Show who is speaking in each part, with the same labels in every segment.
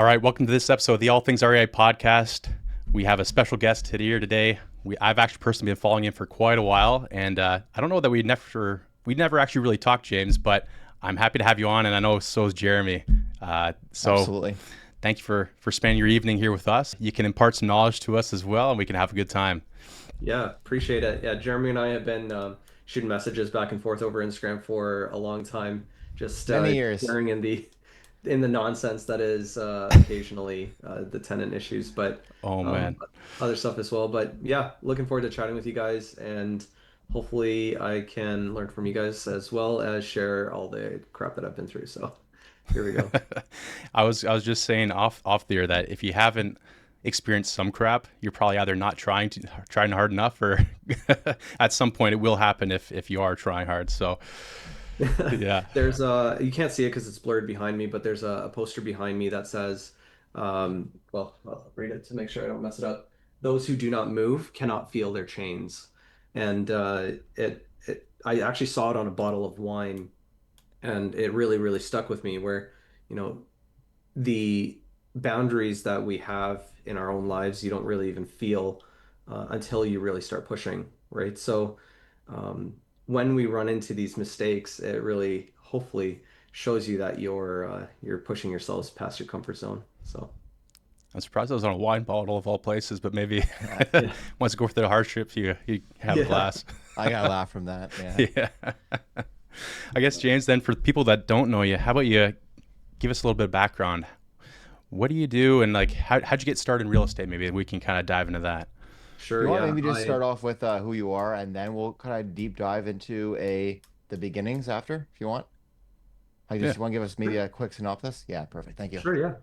Speaker 1: All right, welcome to this episode of the All Things REI podcast. We have a special guest here today. I've actually personally been following him for quite a while, and I don't know that we never actually really talked, James, but I'm happy to have you on, and I know so is Jeremy. So
Speaker 2: Absolutely.
Speaker 1: thank you for spending your evening here with us. You can impart some knowledge to us as well, and we can have a good time.
Speaker 3: Yeah, appreciate it. Yeah, Jeremy and I have been shooting messages back and forth over Instagram for a long time, just
Speaker 2: Many years.
Speaker 3: sharing in the nonsense that is occasionally the tenant issues, but
Speaker 1: Oh
Speaker 3: um,
Speaker 1: man.
Speaker 3: other stuff as well. But yeah, looking forward to chatting with you guys, and hopefully I can learn from you guys as well as share all the crap that I've been through. So here we go.
Speaker 1: I was just saying off the air that if you haven't experienced some crap, you're probably either not trying hard enough, or at some point it will happen if you are trying hard. So yeah.
Speaker 3: There's you can't see it because it's blurred behind me, but there's a poster behind me that says, I'll read it to make sure I don't mess it up. Those who do not move cannot feel their chains. And I actually saw it on a bottle of wine, and it really, really stuck with me where, you know, the boundaries that we have in our own lives, you don't really even feel until you really start pushing, right? So um, when we run into these mistakes, it really hopefully shows you that you're pushing yourselves past your comfort zone. So
Speaker 1: I'm surprised I was on a wine bottle of all places, but maybe
Speaker 2: Yeah.
Speaker 3: yeah,
Speaker 1: once you go through the hardships, you have a
Speaker 3: yeah,
Speaker 1: glass.
Speaker 2: I got to laugh from that. Yeah.
Speaker 1: Yeah. I guess, James, then for people that don't know you, how about you give us a little bit of background? What do you do, and like how'd you get started in real estate? Maybe we can kind of dive into that.
Speaker 2: You
Speaker 3: sure,
Speaker 2: want
Speaker 3: yeah.
Speaker 2: maybe just
Speaker 3: I
Speaker 2: start off with who you are, and then we'll kind of deep dive into the beginnings after, if you want. I
Speaker 1: Yeah.
Speaker 2: just want to give us maybe a quick synopsis. Yeah, perfect. Thank you.
Speaker 3: Sure, yeah.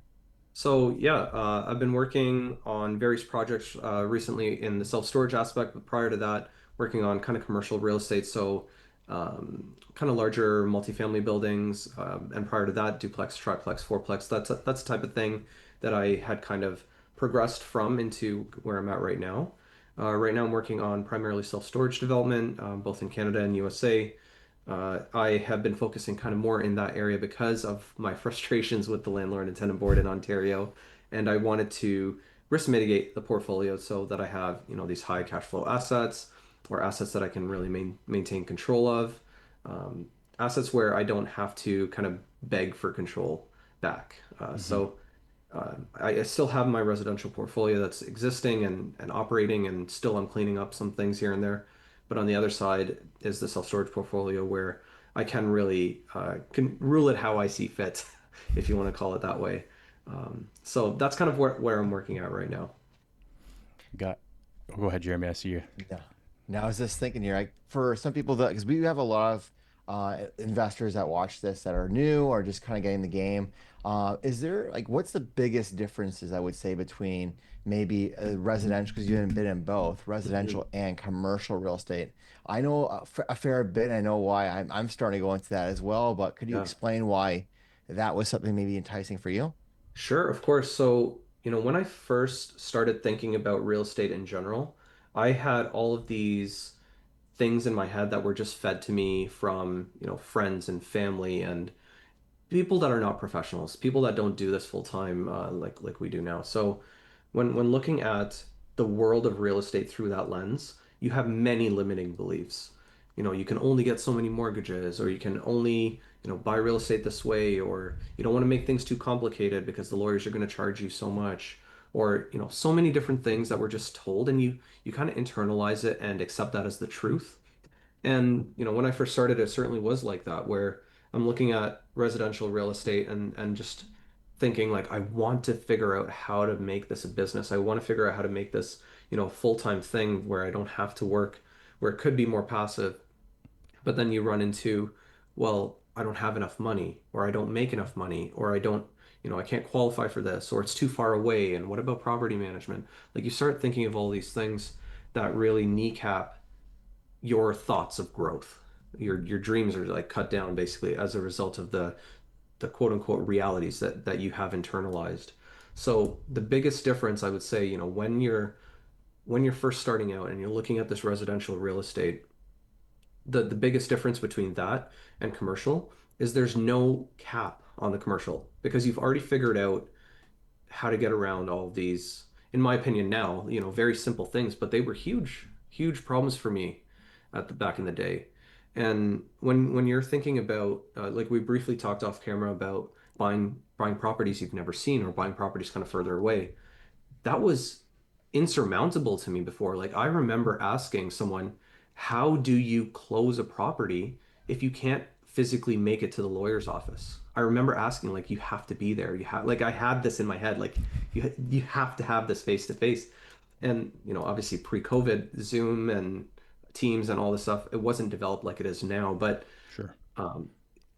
Speaker 3: So yeah, I've been working on various projects recently in the self-storage aspect, but prior to that, working on kind of commercial real estate, so kind of larger multifamily buildings, and prior to that, duplex, triplex, fourplex. That's the type of thing that I had kind of progressed from into where I'm at right now. Right now, I'm working on primarily self-storage development, both in Canada and USA. I have been focusing kind of more in that area because of my frustrations with the Landlord and Tenant Board in Ontario, and I wanted to risk mitigate the portfolio so that I have, these high cash flow assets or assets that I can really maintain control of, um, assets where I don't have to kind of beg for control back.
Speaker 1: Hmm.
Speaker 3: I still have my residential portfolio that's existing and operating, and still I'm cleaning up some things here and there. But on the other side is the self-storage portfolio where I can really can rule it how I see fit, if you want to call it that way. So that's kind of where I'm working at right now.
Speaker 1: Got. Go ahead, Jeremy. I see you.
Speaker 2: Yeah. Now, I was just thinking here, like for some people that, because we have a lot of investors that watch this that are new or just kind of getting the game. Is there like, what's the biggest differences I would say between maybe residential, because you haven't been in both
Speaker 3: Mhm.
Speaker 2: residential and commercial real estate? I know a fair bit. And I know why I'm starting to go into that as well, but could you
Speaker 3: Yeah.
Speaker 2: explain why that was something maybe enticing for you?
Speaker 3: Sure, of course. So, when I first started thinking about real estate in general, I had all of these things in my head that were just fed to me from, friends and family and people that are not professionals, people that don't do this full time, like we do now. So when looking at the world of real estate through that lens, you have many limiting beliefs. You can only get so many mortgages, or you can only, buy real estate this way, or you don't want to make things too complicated because the lawyers are going to charge you so much, or, so many different things that we're just told, and you kind of internalize it and accept that as the truth. And, when I first started, it certainly was like that, where I'm looking at residential real estate and just thinking like I want to figure out how to make this a business. I want to figure out how to make this, a full-time thing where I don't have to work, where it could be more passive. But then you run into, well, I don't have enough money, or I don't make enough money, or I don't, I can't qualify for this, or it's too far away. And what about property management? Like, you start thinking of all these things that really kneecap your thoughts of growth. Your dreams are like cut down basically as a result of the quote unquote realities that you have internalized. So the biggest difference I would say, when you're first starting out and you're looking at this residential real estate, the biggest difference between that and commercial is there's no cap on the commercial because you've already figured out how to get around all of these, in my opinion now, very simple things, but they were huge, huge problems for me at the back in the day. And when you're thinking about, like we briefly talked off camera about buying properties you've never seen or buying properties kind of further away, that was insurmountable to me before. Like I remember asking someone, how do you close a property if you can't physically make it to the lawyer's office? I remember asking, like, you have to be there. You have, like, I had this in my head, like, you have to have this face to face. And, obviously pre-COVID, Zoom and Teams and all this stuff, it wasn't developed like it is now, but
Speaker 1: Sure.
Speaker 3: um,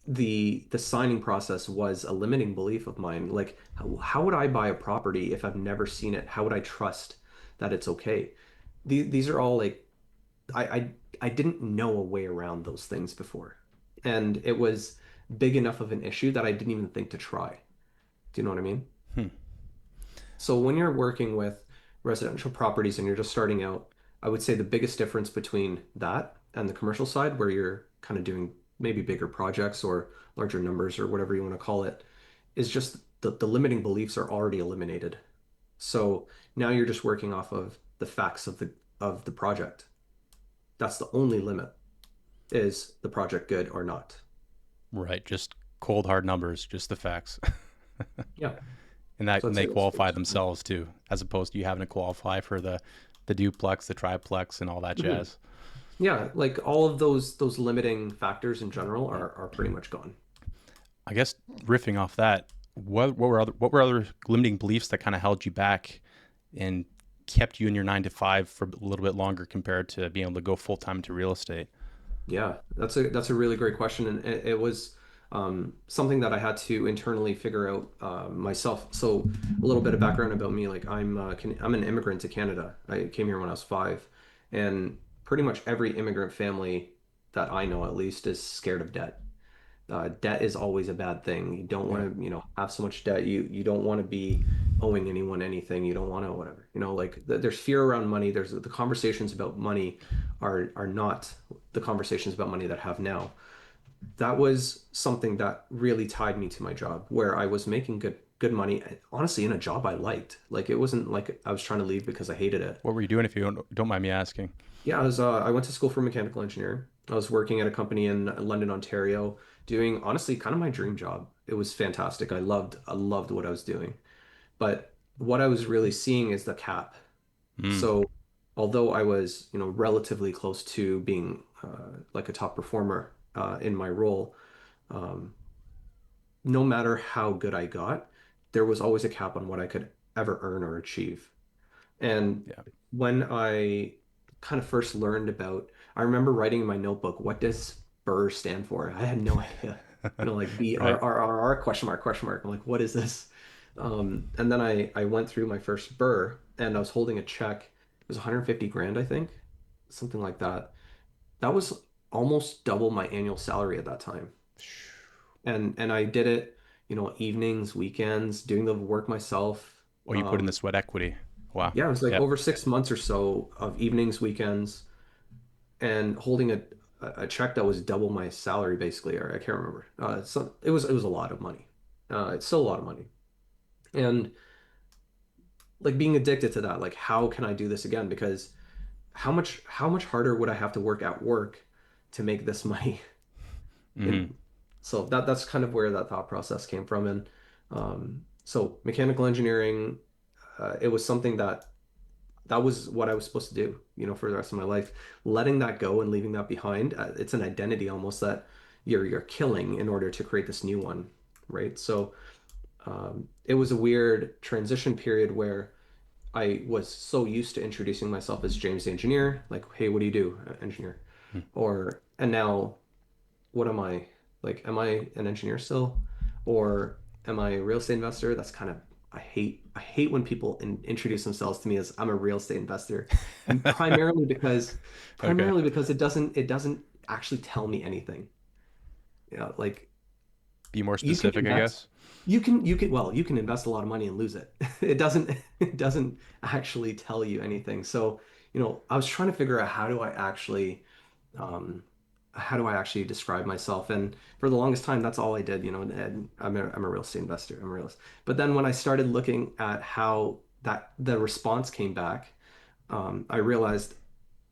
Speaker 3: the signing process was a limiting belief of mine. Like, how would I buy a property if I've never seen it? How would I trust that it's okay? These are all like I didn't know a way around those things before, and it was big enough of an issue that I didn't even think to try. Do you know what I mean?
Speaker 1: Hmm.
Speaker 3: So when you're working with residential properties and you're just starting out, I would say the biggest difference between that and the commercial side, where you're kind of doing maybe bigger projects or larger numbers or whatever you want to call it, is just the limiting beliefs are already eliminated. So now you're just working off of the facts of the project. That's the only limit. Is the project good or not?
Speaker 1: Right. Just cold hard numbers, just the facts.
Speaker 3: Yeah.
Speaker 1: and that
Speaker 3: So
Speaker 1: and
Speaker 3: I'd
Speaker 1: they
Speaker 3: say that's
Speaker 1: qualify themselves too, as opposed to you having to qualify for the duplex, the triplex, and all that
Speaker 3: Mhm.
Speaker 1: jazz.
Speaker 3: Yeah, like all of those limiting factors in general are pretty much gone.
Speaker 1: I guess riffing off that, what were other limiting beliefs that kind of held you back and kept you in your 9 to 5 for a little bit longer compared to being able to go full time to real estate?
Speaker 3: Yeah, that's a really great question, and it was something that I had to internally figure out myself. So a little bit of background about me, like I'm an immigrant to Canada. I came here when I was 5, and pretty much every immigrant family that I know at least is scared of debt. Debt is always a bad thing. You don't
Speaker 1: Yeah.
Speaker 3: want to, have so much debt. You don't want to be owing anyone anything. You don't want to whatever. Like there's fear around money. There's the conversations about money are not the conversations about money that I have now. That was something that really tied me to my job, where I was making good money, honestly, in a job I liked. Like it wasn't like I was trying to leave because I hated it.
Speaker 1: What were you doing if you don't mind me asking?
Speaker 3: Yeah, I went to school for mechanical engineering. I was working at a company in London, Ontario, doing honestly kind of my dream job. It was fantastic. I loved what I was doing. But what I was really seeing is the cap.
Speaker 1: Mm,
Speaker 3: So although I was, relatively close to being like a top performer in my role, um, no matter how good I got, there was always a cap on what I could ever earn or achieve. And
Speaker 1: yeah.
Speaker 3: when I kind of first learned about, I remember writing in my notebook, what does BRR stand for? I had no idea. Like B
Speaker 1: Right.
Speaker 3: R R R R question mark question mark. I'm like, what is this? And then I went through my first BRR and I was holding a check. It was 150 grand, I think, something like that. That was almost double my annual salary at that time. And I did it, evenings, weekends, doing the work myself.
Speaker 1: Oh, you put in the sweat equity. Wow.
Speaker 3: Yeah, it was like
Speaker 1: Yep.
Speaker 3: over 6 months or so of evenings, weekends, and holding a check that was double my salary basically, or I can't remember. So it was a lot of money. It's still a lot of money. And like being addicted to that, like how can I do this again? Because how much harder would I have to work at work to make this money?
Speaker 1: Hmm.
Speaker 3: And so that's kind of where that thought process came from. And so mechanical engineering, it was something that was what I was supposed to do, for the rest of my life. Letting that go and leaving that behind, it's an identity almost that you're killing in order to create this new one, right? So it was a weird transition period where I was so used to introducing myself as James the engineer, like, hey, what do you do, engineer? And now what am I? Like, am I an engineer still? Or am I a real estate investor? That's kind of I hate when people introduce themselves to me as I'm a real estate investor, primarily because
Speaker 1: Okay.
Speaker 3: it doesn't actually tell me anything. Like
Speaker 1: Be more
Speaker 3: you can
Speaker 1: specific, I
Speaker 3: invest
Speaker 1: guess.
Speaker 3: you can invest a lot of money and lose it. It doesn't actually tell you anything. So, I was trying to figure out how do I actually um how do I actually describe myself? And for the longest time, that's all I did, you know, and I'm a real estate investor. I'm a realist. But then when I started looking at how that the response came back, I realized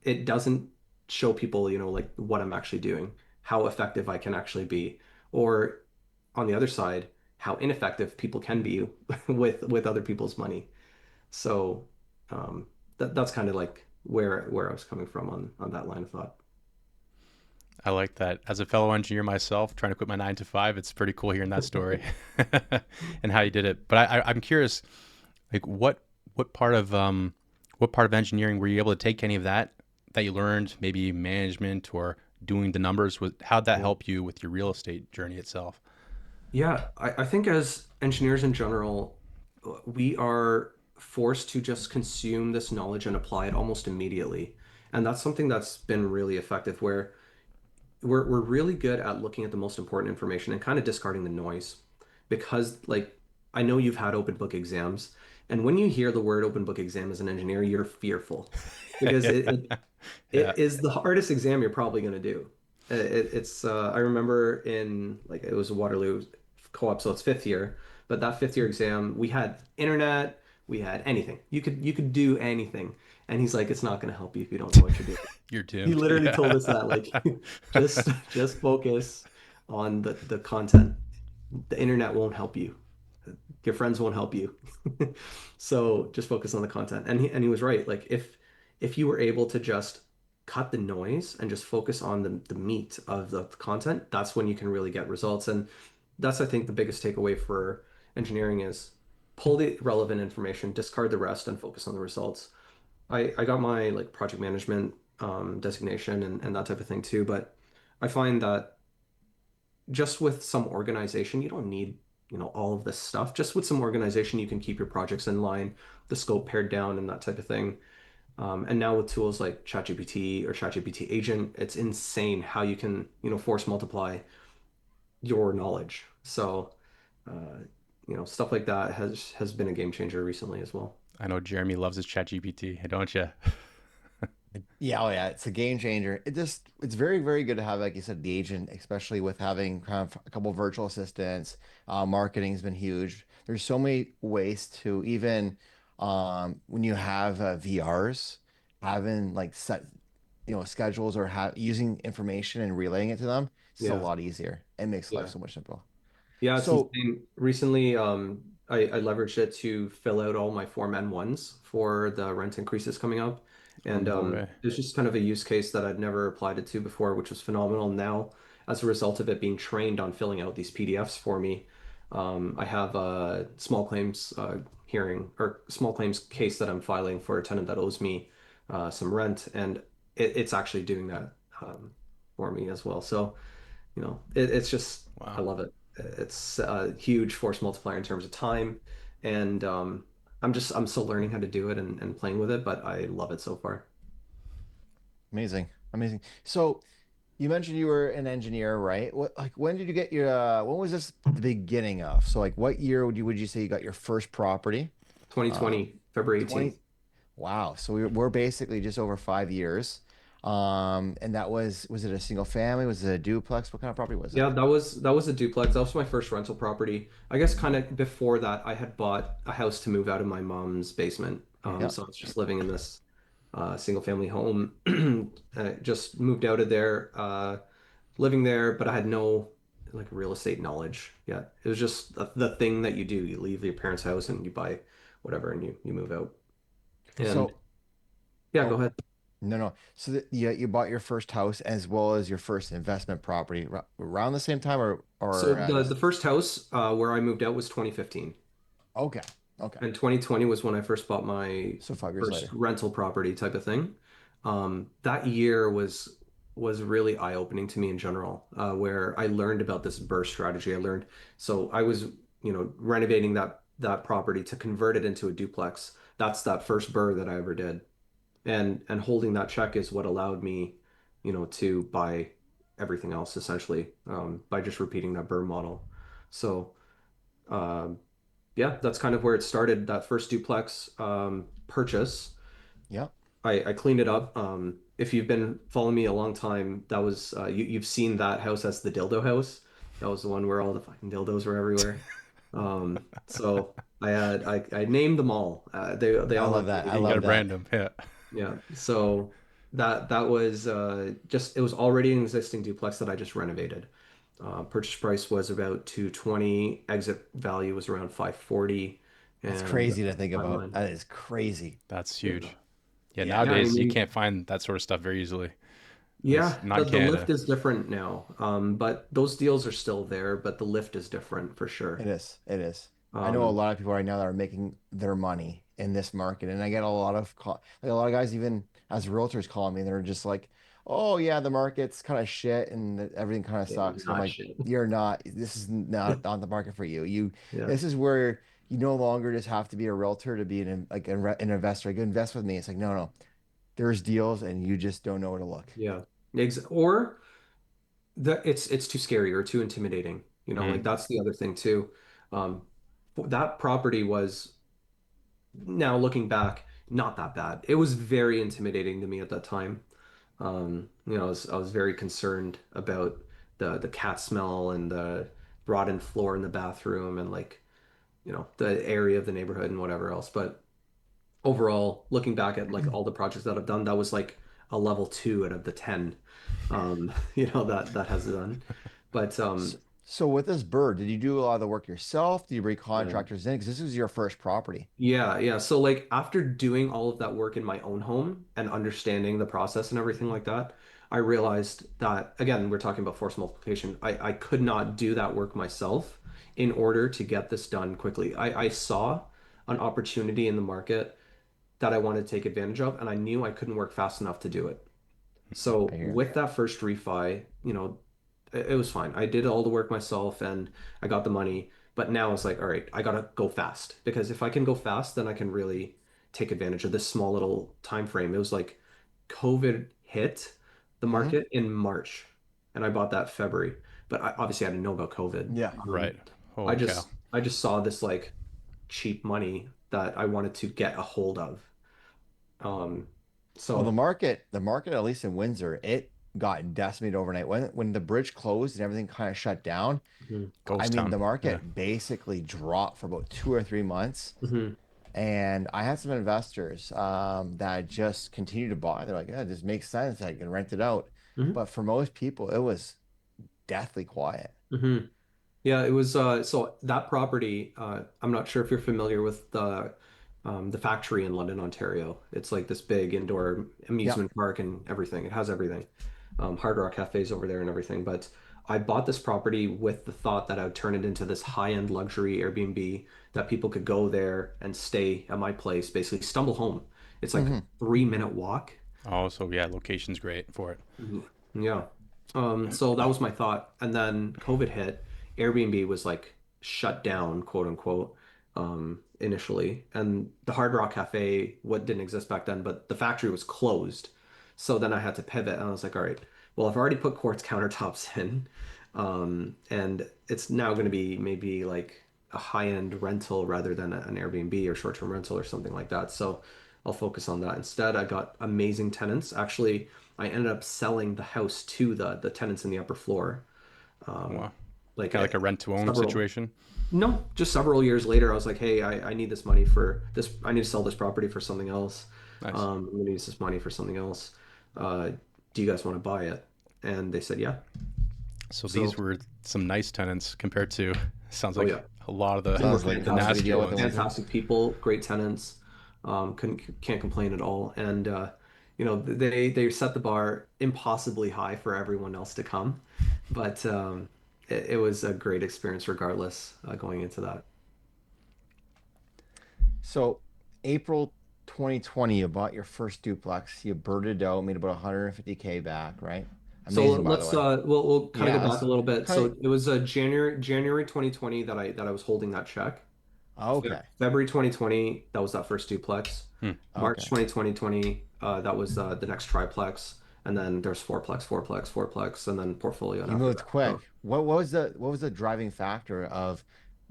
Speaker 3: it doesn't show people, you know, like what I'm actually doing, how effective I can actually be, or on the other side, how ineffective people can be with other people's money. So that's kind of like where I was coming from on that line of thought.
Speaker 1: I like that. As a fellow engineer myself, trying to quit my 9 to 5, it's pretty cool hearing that story and how you did it. But I'm curious, like what part of engineering were you able to take any of that you learned, maybe management or doing the numbers? How'd that
Speaker 3: Yeah.
Speaker 1: help you with your real estate journey itself?
Speaker 3: Yeah, I think as engineers in general, we are forced to just consume this knowledge and apply it almost immediately. And that's something that's been really effective where we're really good at looking at the most important information and kind of discarding the noise. Because like I know you've had open book exams, and when you hear the word open book exam as an engineer, you're fearful because
Speaker 1: Yeah,
Speaker 3: it
Speaker 1: yeah.
Speaker 3: is the hardest exam you're probably going to do. It's I remember in like it was Waterloo co-op, so it's fifth year, but that fifth year exam we had internet, we had anything. You could do anything, and he's like, it's not going to help you if you don't know what you're doing.
Speaker 1: You're
Speaker 3: He
Speaker 1: doomed.
Speaker 3: literally told us
Speaker 1: Yeah.
Speaker 3: that like just focus on the content. The internet won't help you. Your friends won't help you. So just focus on the content. And he was right. Like if you were able to just cut the noise and just focus on the meat of the content, that's when you can really get results. And that's I think the biggest takeaway for engineering is pull the relevant information, discard the rest, and focus on the results. I got my like project management designation and that type of thing too, but I find that just with some organization, you don't need, you know, all of this stuff. Just with some organization, you can keep your projects in line, the scope pared down, and that type of thing. And now with tools like ChatGPT or ChatGPT Agent, it's insane how you can, you know, force multiply your knowledge. So, uh, you know, stuff like that has been a game changer recently as well.
Speaker 1: I know Jeremy loves his chat GPT, don't you?
Speaker 2: Yeah, oh yeah, it's a game changer. It's very, very good to have, like you said, the agent, especially with having kind of a couple virtual assistants. Marketing's been huge. There's so many ways to even when you have VRs, having like set, schedules or using information and relaying it to them, it's just a
Speaker 3: Yeah.
Speaker 2: lot easier. It makes life
Speaker 3: Yeah.
Speaker 2: so much simpler.
Speaker 3: Yeah, it's
Speaker 2: So
Speaker 3: insane. Recently, I leveraged it to fill out all my Form N1s for the rent increases coming up.
Speaker 1: Oh
Speaker 3: And
Speaker 1: boy.
Speaker 3: it's just kind of a use case that I'd never applied it to before, which was phenomenal. Now, as a result of it being trained on filling out these PDFs for me, I have a small claims hearing or small claims case that I'm filing for a tenant that owes me some rent, and it's actually doing that for me as well. So, you know, it's just I
Speaker 1: Wow.
Speaker 3: love it. It's a huge force multiplier in terms of time, and I'm still learning how to do it and playing with it, but I love it so far.
Speaker 2: amazing, amazing. So you mentioned you were an engineer, right? What, like, when did you get your, when was this the beginning of? So, like, what year would you say you got your first property? Uh,
Speaker 3: 2020, February 18th.
Speaker 2: 20. Wow. So we're basically just over 5 years. And was it a single family? Was it a duplex? What kind of property was it?
Speaker 3: Yeah, that was a duplex. That was my first rental property. I guess kind of before that, I had bought a house to move out of my mom's basement.
Speaker 2: Yeah.
Speaker 3: So I was just living in this single family home. Just moved out of there, living there, but I had no like real estate knowledge yet. It was just the thing that you do. You leave your parents' house and you buy whatever and you move out. And
Speaker 2: So,
Speaker 3: yeah, go
Speaker 2: oh,
Speaker 3: ahead.
Speaker 2: no, no. So you bought your first house as well as your first investment property around the same time
Speaker 3: So
Speaker 2: or
Speaker 3: the first house where I moved out was 2015.
Speaker 2: okay. Okay.
Speaker 3: And 2020 was when I first bought my
Speaker 2: So 5 years
Speaker 3: first
Speaker 2: later.
Speaker 3: rental property type of thing. That year was really eye-opening to me in general, where I learned about this burst strategy. I learned so I was, you know, renovating that property to convert it into a duplex. That's that first burr that I ever did. And holding that check is what allowed me, you know, to buy everything else essentially, by just repeating that burr model. So um, yeah, that's kind of where it started. That first duplex purchase,
Speaker 2: Yeah.
Speaker 3: I cleaned it up. if you've been following me a long time, that was you've seen that house as the dildo house. That was the one where all the fucking dildos were everywhere. So I named them all. They
Speaker 2: I
Speaker 3: all
Speaker 2: love
Speaker 3: have
Speaker 2: that. I
Speaker 1: You got to
Speaker 2: love
Speaker 3: meaning.
Speaker 2: that.
Speaker 1: brand them. Yeah.
Speaker 3: Yeah. So that was just it was already an existing duplex that I just renovated. Purchase price was about 220, exit value was around 540,
Speaker 2: That's
Speaker 3: and
Speaker 2: crazy to think about.
Speaker 3: timeline.
Speaker 2: That is crazy.
Speaker 1: That's
Speaker 3: Yeah.
Speaker 1: huge. Yeah,
Speaker 2: Yeah.
Speaker 3: Yeah, I
Speaker 1: nowadays you
Speaker 3: mean,
Speaker 1: can't find that sort of stuff very easily. At
Speaker 3: yeah,
Speaker 1: least not
Speaker 3: the
Speaker 1: in
Speaker 3: lift
Speaker 1: Canada.
Speaker 3: is different now. But those deals are still there, but the lift is different for sure.
Speaker 2: It is. It is. I know a
Speaker 3: Um,
Speaker 2: lot of people right now that are making their money in this market, and I get a lot of like a lot of guys even as realtors calling me. They're just like, "Oh yeah, the market's kind of shit and everything kind of sucks." And I'm
Speaker 3: not
Speaker 2: like,
Speaker 3: shit.
Speaker 2: "You're not. This is not on the market for you.
Speaker 3: Yeah.
Speaker 2: This is where you no longer just have to be a realtor to be an investor. Like invest with me." It's like, no, no. There's deals, and you just don't know where to look.
Speaker 3: Yeah. Or it's too scary or too intimidating. Like
Speaker 1: Mm.
Speaker 3: that's the other thing too. Um, that property was now looking back, not that bad. It was very intimidating to me at that time. I was very concerned about the cat smell and the rotten floor in the bathroom and like, the area of the neighborhood and whatever else. But overall, looking back at like all the projects that I've done, that was like a level 2 out of the 10, that has done. But
Speaker 2: So with this bird, did you do a lot of the work yourself? Did you bring
Speaker 3: yeah.
Speaker 2: contractors in? Because this was your first property.
Speaker 3: Yeah, yeah. So like after doing all of that work in my own home and understanding the process and everything like that, I realized that again, we're talking about force multiplication. I could not do that work myself in order to get this done quickly. I saw an opportunity in the market that I wanted to take advantage of, and I knew I couldn't work fast enough to do it.
Speaker 2: I
Speaker 3: So
Speaker 2: hear.
Speaker 3: with that first refi, it was fine. I did all the work myself and I got the money. But now it's like, all right, I gotta go fast because if I can go fast, then I can really take advantage of this small little time frame. It was like COVID hit the
Speaker 2: Hmm.
Speaker 3: market in March, and I bought that February. But obviously, I didn't know about COVID.
Speaker 2: Yeah.
Speaker 1: Right.
Speaker 3: I
Speaker 1: Holy cow.
Speaker 3: just I just saw this like cheap money that I wanted to get a hold of. Um,
Speaker 2: Well,
Speaker 3: so
Speaker 2: the market, at least in Windsor, it got decimated overnight. When the bridge closed and everything kind of shut down,
Speaker 3: mhm,
Speaker 2: I
Speaker 1: Ghost
Speaker 2: mean,
Speaker 1: town.
Speaker 2: the
Speaker 1: Yeah.
Speaker 2: market basically dropped for about 2 or 3 months.
Speaker 3: mhm,
Speaker 2: And I had some investors that just continued to buy. They're like, yeah, this makes sense. I can rent it out.
Speaker 3: mhm,
Speaker 2: But for most people, it was deathly quiet.
Speaker 3: mhm. Yeah, it was so that property, I'm not sure if you're familiar with the factory in London, Ontario. It's like this big indoor
Speaker 2: Yep.
Speaker 3: amusement park and everything. It has everything. Hard Rock Cafes over there and everything. But I bought this property with the thought that I would turn it into this high-end luxury Airbnb that people could go there and stay at my place, basically stumble home. It's like a
Speaker 2: Hmm.
Speaker 3: 3-minute walk.
Speaker 1: Oh, so yeah, location's great for it.
Speaker 3: Mhm. Yeah. So that was my thought. And then COVID hit. Airbnb was like shut down, quote unquote, initially. And the Hard Rock Cafe, what didn't exist back then, but the factory was closed. So then I had to pivot and I was like, all right, well, I've already put quartz countertops in. And it's now going to be maybe like a high-end rental rather than an Airbnb or short-term rental or something like that. So I'll focus on that instead. I got amazing tenants. Actually, I ended up selling the house to the tenants in the upper floor. Um,
Speaker 1: Wow.
Speaker 3: like
Speaker 1: Kind of like a rent to own
Speaker 3: several,
Speaker 1: situation.
Speaker 3: no, just several years later, I was like, hey, I need this money for this. I need to sell this property for something else.
Speaker 1: Nice.
Speaker 3: I'm gonna use this money for something else. Do you guys want to buy it? And they said, yeah.
Speaker 1: So these
Speaker 3: So,
Speaker 1: were some nice tenants compared to sounds
Speaker 3: oh
Speaker 1: like
Speaker 3: yeah,
Speaker 1: a lot of
Speaker 3: they were
Speaker 2: Sounds like sounds like a
Speaker 3: fantastic,
Speaker 1: nastier
Speaker 2: deal with the
Speaker 1: ones.
Speaker 2: Windsor.
Speaker 3: fantastic people, great tenants. Can't complain at all. And they set the bar impossibly high for everyone else to come, but it was a great experience regardless going into that.
Speaker 2: So April 2020, you bought your first duplex. You birded it out, made about 150K back, right?
Speaker 3: So
Speaker 2: Amazing, by the
Speaker 3: let's
Speaker 2: way.
Speaker 3: we'll kind of
Speaker 2: Yeah,
Speaker 3: go back a
Speaker 2: that's
Speaker 3: little bit.
Speaker 2: kind
Speaker 3: So
Speaker 2: of
Speaker 3: it was January 2020 that I was holding that check.
Speaker 2: okay.
Speaker 3: February 2020, that was that first duplex.
Speaker 1: Hmm.
Speaker 3: March
Speaker 2: Okay.
Speaker 3: 2020, that was the next triplex, and then there's fourplex, and then portfolio and
Speaker 2: You
Speaker 3: after
Speaker 2: moved
Speaker 3: that. So,
Speaker 2: quick. What was the driving factor of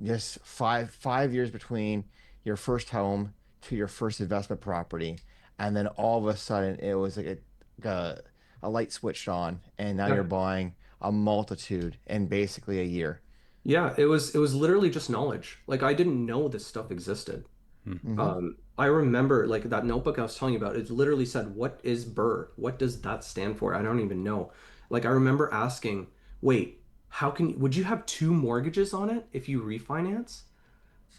Speaker 2: just five years between your first home to your first investment property, and then all of a sudden it was like a light switched on, and now you're
Speaker 3: Yeah.
Speaker 2: buying a multitude in basically a year.
Speaker 3: Yeah, it was literally just knowledge. Like I didn't know this stuff existed.
Speaker 1: Hmm.
Speaker 2: Hmm.
Speaker 3: I remember like that notebook I was telling you about, it literally said, "What is BRRRR? What does that stand for?" I don't even know. Like I remember asking, "Wait, would you have two mortgages on it if you refinance?"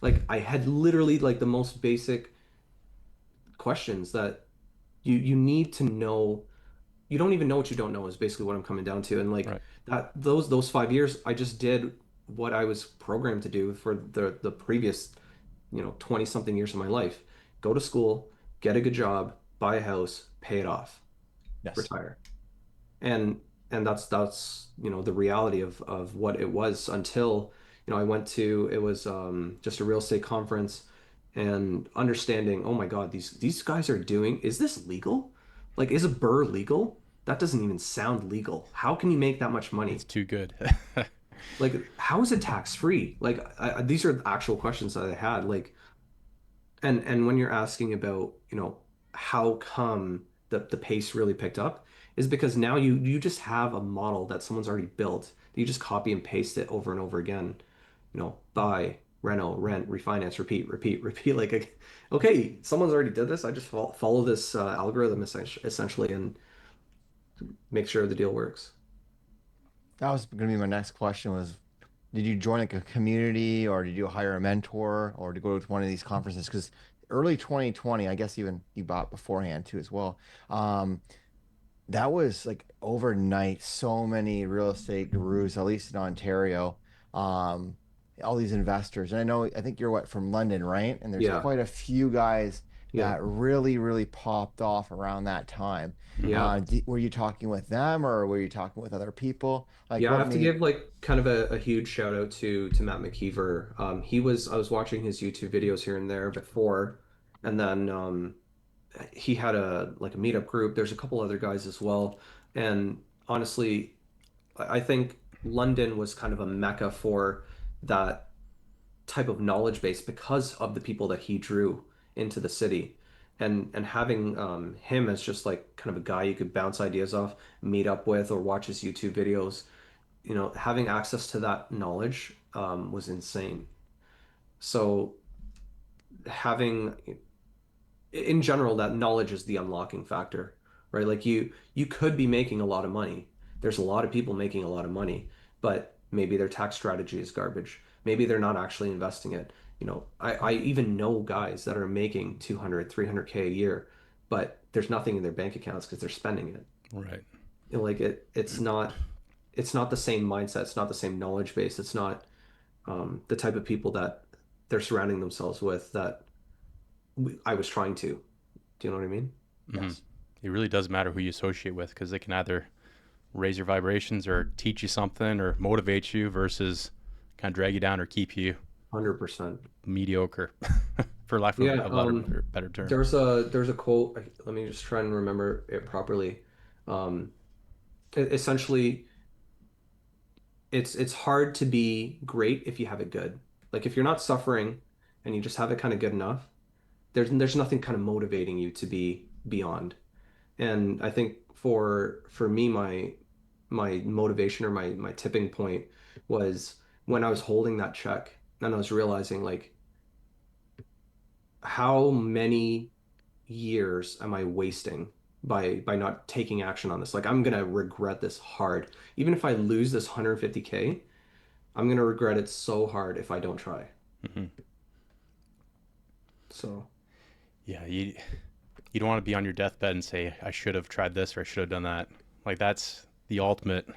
Speaker 3: Like I had literally like the most basic questions that you need to know. You don't even know what you don't know is basically what I'm coming down to. And like
Speaker 1: Right.
Speaker 3: that those 5 years, I just did what I was programmed to do for the previous, 20 something years of my life. Go to school, get a good job, buy a house, pay it off,
Speaker 2: Yes.
Speaker 3: retire. And that's the reality of what it was until I went to, it was just a real estate conference, and understanding, oh my God, these guys are doing, is this legal? Like, is a burr legal? That doesn't even sound legal. How can you make that much
Speaker 1: It's
Speaker 3: money?
Speaker 1: too good.
Speaker 3: Like, how is it tax free? Like, these are actual questions that I had. Like, and when you're asking about, how come the pace really picked up, is because now you just have a model that someone's already built. You just copy and paste it over and over again. Buy, reno, rent, refinance, repeat, repeat, repeat. Like, okay, someone's already did this. I just follow this algorithm essentially and make sure the deal works.
Speaker 2: That was going to be my next question was, did you join like a community or did you hire a mentor or to go to one of these conferences? Because early 2020, I guess even you bought beforehand too as well. Um, that was like overnight, so many real estate gurus, at least in Ontario, um, all these investors. And I think you're what from London, right? And there's
Speaker 3: Yeah,
Speaker 2: quite a few guys
Speaker 3: yeah,
Speaker 2: that really, really popped off around that time.
Speaker 3: yeah.
Speaker 2: Were you talking with them or were you talking with other people? Like
Speaker 3: Yeah, I
Speaker 2: what
Speaker 3: have to
Speaker 2: made,
Speaker 3: give like kind of a huge shout out to Matt McKeever. I was watching his YouTube videos here and there before, and then he had a like a meetup group. There's a couple other guys as well, and honestly, I think London was kind of a mecca for that type of knowledge base because of the people that he drew into the city. And having him as just like kind of a guy you could bounce ideas off, meet up with, or watch his YouTube videos, having access to that knowledge was insane. So having, in general, that knowledge is the unlocking factor, right? Like you could be making a lot of money. There's a lot of people making a lot of money, but maybe their tax strategy is garbage. Maybe they're not actually investing it. I even know guys that are making 200, 300K a year, but there's nothing in their bank accounts because they're spending it.
Speaker 1: Right.
Speaker 3: Like it's not the same mindset. It's not the same knowledge base. It's not the type of people that they're surrounding themselves with that I was trying to. Do you know what I mean?
Speaker 1: Hmm.
Speaker 2: yes.
Speaker 1: It really does matter who you associate with because they can either raise your vibrations or teach you something or motivate you versus kind of drag you down or keep you
Speaker 3: 100%.
Speaker 1: mediocre, for lack of
Speaker 3: Yeah.
Speaker 1: a better term.
Speaker 3: There's a quote. Let me just try and remember it properly. Um, Essentially, it's hard to be great if you have it good. Like if you're not suffering and you just have it kind of good enough, there's nothing kind of motivating you to be beyond. And I think for me, my motivation or my tipping point was when I was holding that check and I was realizing like how many years am I wasting by not taking action on this? Like I'm gonna regret this hard. Even if I lose this 150K, I'm gonna regret it so hard if I don't try.
Speaker 1: Hmm.
Speaker 3: So
Speaker 1: Yeah, you don't want to be on your deathbed and say I should have tried this or I should have done that. Like that's the ultimate.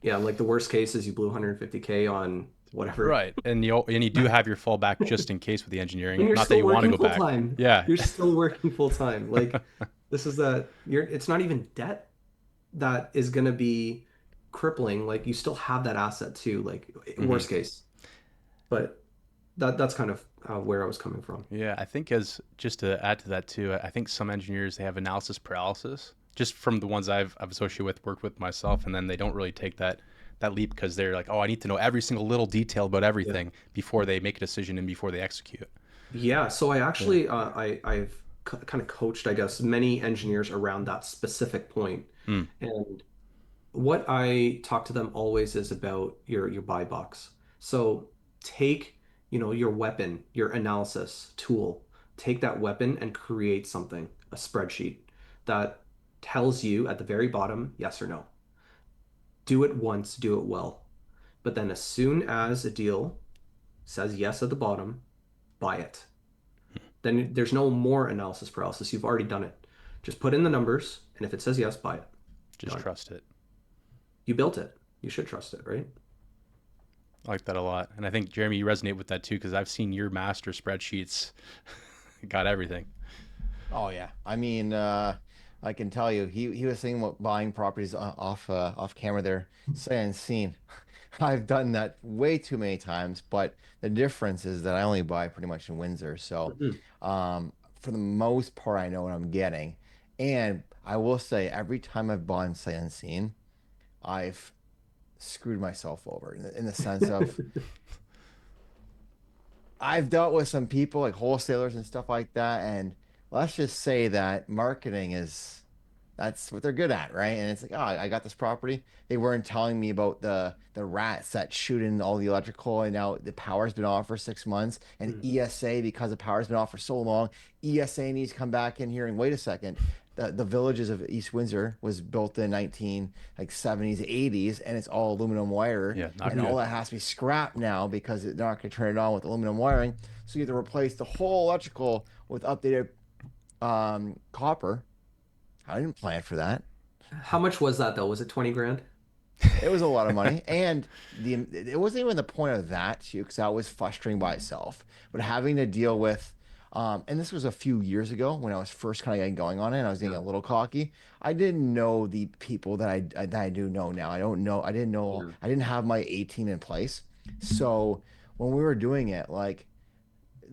Speaker 3: yeah, like the worst case is you blew 150K on whatever.
Speaker 1: Right. And you do have your fallback just in case with the
Speaker 3: And
Speaker 1: engineering.
Speaker 3: you're
Speaker 1: Not that
Speaker 3: still
Speaker 1: you want to
Speaker 3: working
Speaker 1: go
Speaker 3: full
Speaker 1: back.
Speaker 3: time.
Speaker 1: Yeah.
Speaker 3: You're still working full time. Like this is that you're it's not even debt that is gonna be crippling. Like you still have that asset too, like
Speaker 1: Hmm.
Speaker 3: worst case. But that's kind of where I was coming from.
Speaker 1: Yeah, I think as just to add to that too, I think some engineers they have analysis paralysis just from the ones I've associated with, worked with myself, and then they don't really take that leap because they're like, oh, I need to know every single little detail about
Speaker 3: Yeah.
Speaker 1: everything before they make a decision and before they execute.
Speaker 3: Yeah, so I
Speaker 2: Yeah.
Speaker 3: actually I've kind of coached, I guess, many engineers around that specific point.
Speaker 1: Mm,
Speaker 3: And what I talk to them always is about your buy box. So take, your weapon, your analysis tool, take that weapon and create something, a spreadsheet that tells you at the very bottom, yes or no. Do it once, do it well. But then as soon as a deal says yes at the bottom, buy it. Then there's no more analysis paralysis. You've already done it. Just put in the numbers, and if it says yes, buy it.
Speaker 1: just
Speaker 3: Done.
Speaker 1: trust it.
Speaker 3: You built it. You should trust it, right?
Speaker 1: I like that a lot. And I think, Jeremy, you resonate with that too, because I've seen your master spreadsheets. Got everything.
Speaker 2: Oh yeah. I mean, I can tell you, he was thinking about buying properties off camera there, saying seen. I've done that way too many times, but the difference is that I only buy pretty much in Windsor. So,
Speaker 3: Mhm.
Speaker 2: for the most part, I know what I'm getting. And I will say, every time I've bought in sight unseen, I've screwed myself over in the sense of I've dealt with some people like wholesalers and stuff like that, and let's just say that marketing is that's what they're good at, right? And it's like, oh, I got this property. They weren't telling me about the rats that shoot in all the electrical, and now the power's been off for 6 months, and
Speaker 3: Mhm.
Speaker 2: ESA because the power's been off for so long, ESA needs to come back in here and wait a second. The villages of East Windsor was built in 19 like 70s, 80s, and it's all aluminum wire,
Speaker 1: Yeah, not
Speaker 2: and all
Speaker 1: good.
Speaker 2: that has to be scrapped now because they're not going to turn it on with aluminum wiring. So you have to replace the whole electrical with updated copper. I didn't plan for that.
Speaker 3: How much was that though? Was it 20 grand?
Speaker 2: It was a lot of money, and it wasn't even the point of that too, because that was frustrating by itself. But having to deal with, and this was a few years ago when I was first kind of getting going on it, and I was getting
Speaker 3: Yeah.
Speaker 2: a little cocky. I didn't know the people that I do know now. I don't know. I didn't know.
Speaker 3: Yeah.
Speaker 2: I didn't have my 18 in place. So when we were doing it, like